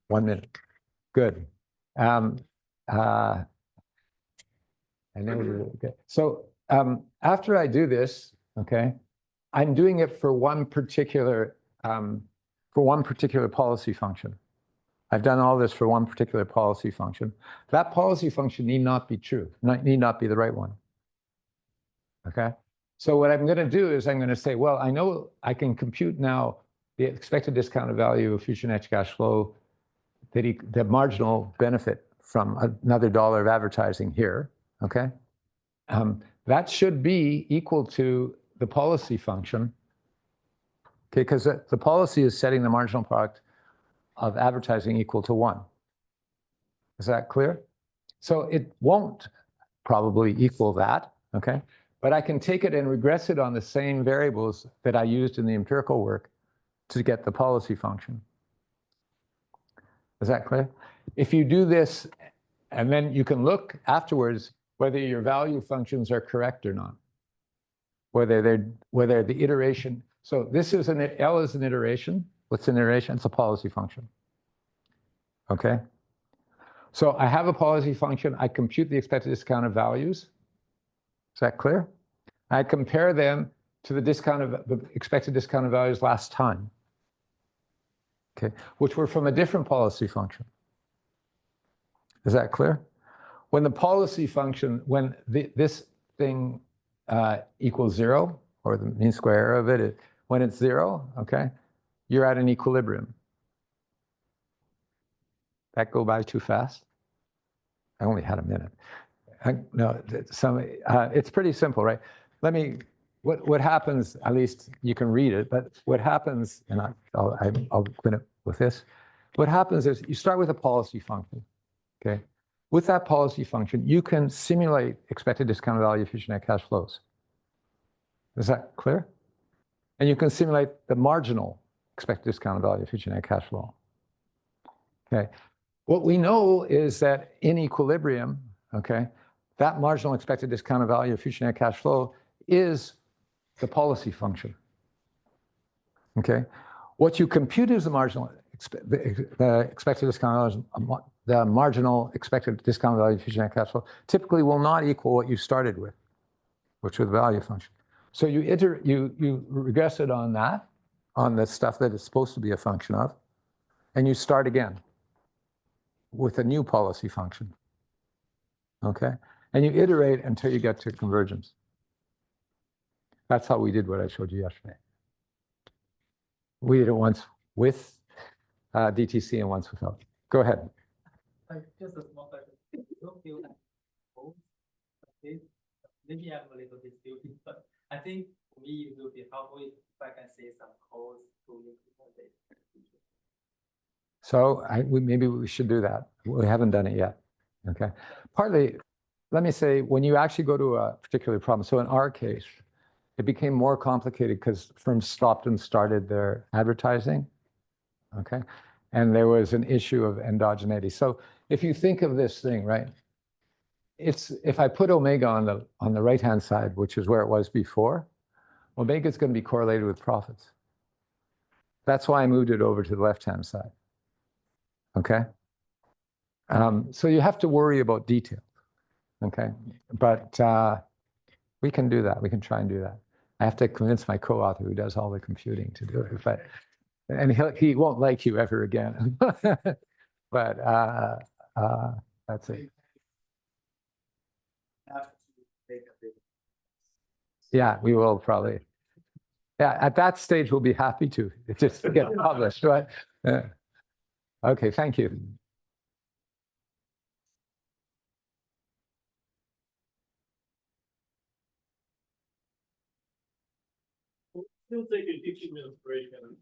1 minute. Good. I know. Okay. So after I do this, okay, I'm doing it for one particular policy function. I've done all this for one particular policy function. That policy function need not be true, need not be the right one. Okay. So what I'm going to do is I'm going to say, well, I know I can compute now the expected discounted value of future net cash flow, the marginal benefit from another dollar of advertising here, okay? That should be equal to the policy function, okay? Because the policy is setting the marginal product of advertising equal to 1. Is that clear? So it won't probably equal that, okay? But I can take it and regress it on the same variables that I used in the empirical work to get the policy function. Is that clear? If you do this, and then you can look afterwards whether your value functions are correct or not, whether the iteration. So this is L is an iteration. What's an iteration? It's a policy function. Okay. So I have a policy function. I compute the expected discounted values. Is that clear? I compare them to the expected discounted values last time. Okay, which were from a different policy function. Is that clear? When the policy function, when this thing equals 0, or the mean square error of it, when it's 0, okay, you're at an equilibrium. That go by too fast? I only had a minute. It's pretty simple, right? What happens, at least you can read it, but what happens, and I'll quit it with this. What happens is you start with a policy function, okay? With that policy function, you can simulate expected discounted value of future net cash flows. Is that clear? And you can simulate the marginal expected discounted value of future net cash flow. Okay. What we know is that in equilibrium, okay, that marginal expected discounted value of future net cash flow is the policy function. Okay. What you compute as the marginal the expected discounted value, the marginal expected discounted value of future net cash flow typically will not equal what you started with, which was the value function. So you regress it on that, on the stuff that it's supposed to be a function of, and you start again with a new policy function. Okay? And you iterate until you get to convergence. That's how we did what I showed you yesterday. We did it once with DTC and once without. Go ahead. Just a small question. You don't feel like holes, okay? Maybe I'm a little bit stupid, but I think for me it will be helpful if I can say some codes to you. So maybe we should do that. We haven't done it yet. Okay. Partly, let me say, when you actually go to a particular problem, so in our case, it became more complicated because firms stopped and started their advertising. Okay. And there was an issue of endogeneity. So if you think of this thing, right, it's if I put omega on the right-hand side, which is where it was before, omega is going to be correlated with profits. That's why I moved it over to the left-hand side. Okay. So you have to worry about detail. Okay. But we can do that. We can try and do that. I have to convince my co-author who does all the computing to do it. But and he won't like you ever again. But that's it. Yeah, we will probably. Yeah, at that stage, we'll be happy to just get published, right? Yeah. Okay, thank you. Still take a teaching inspiration and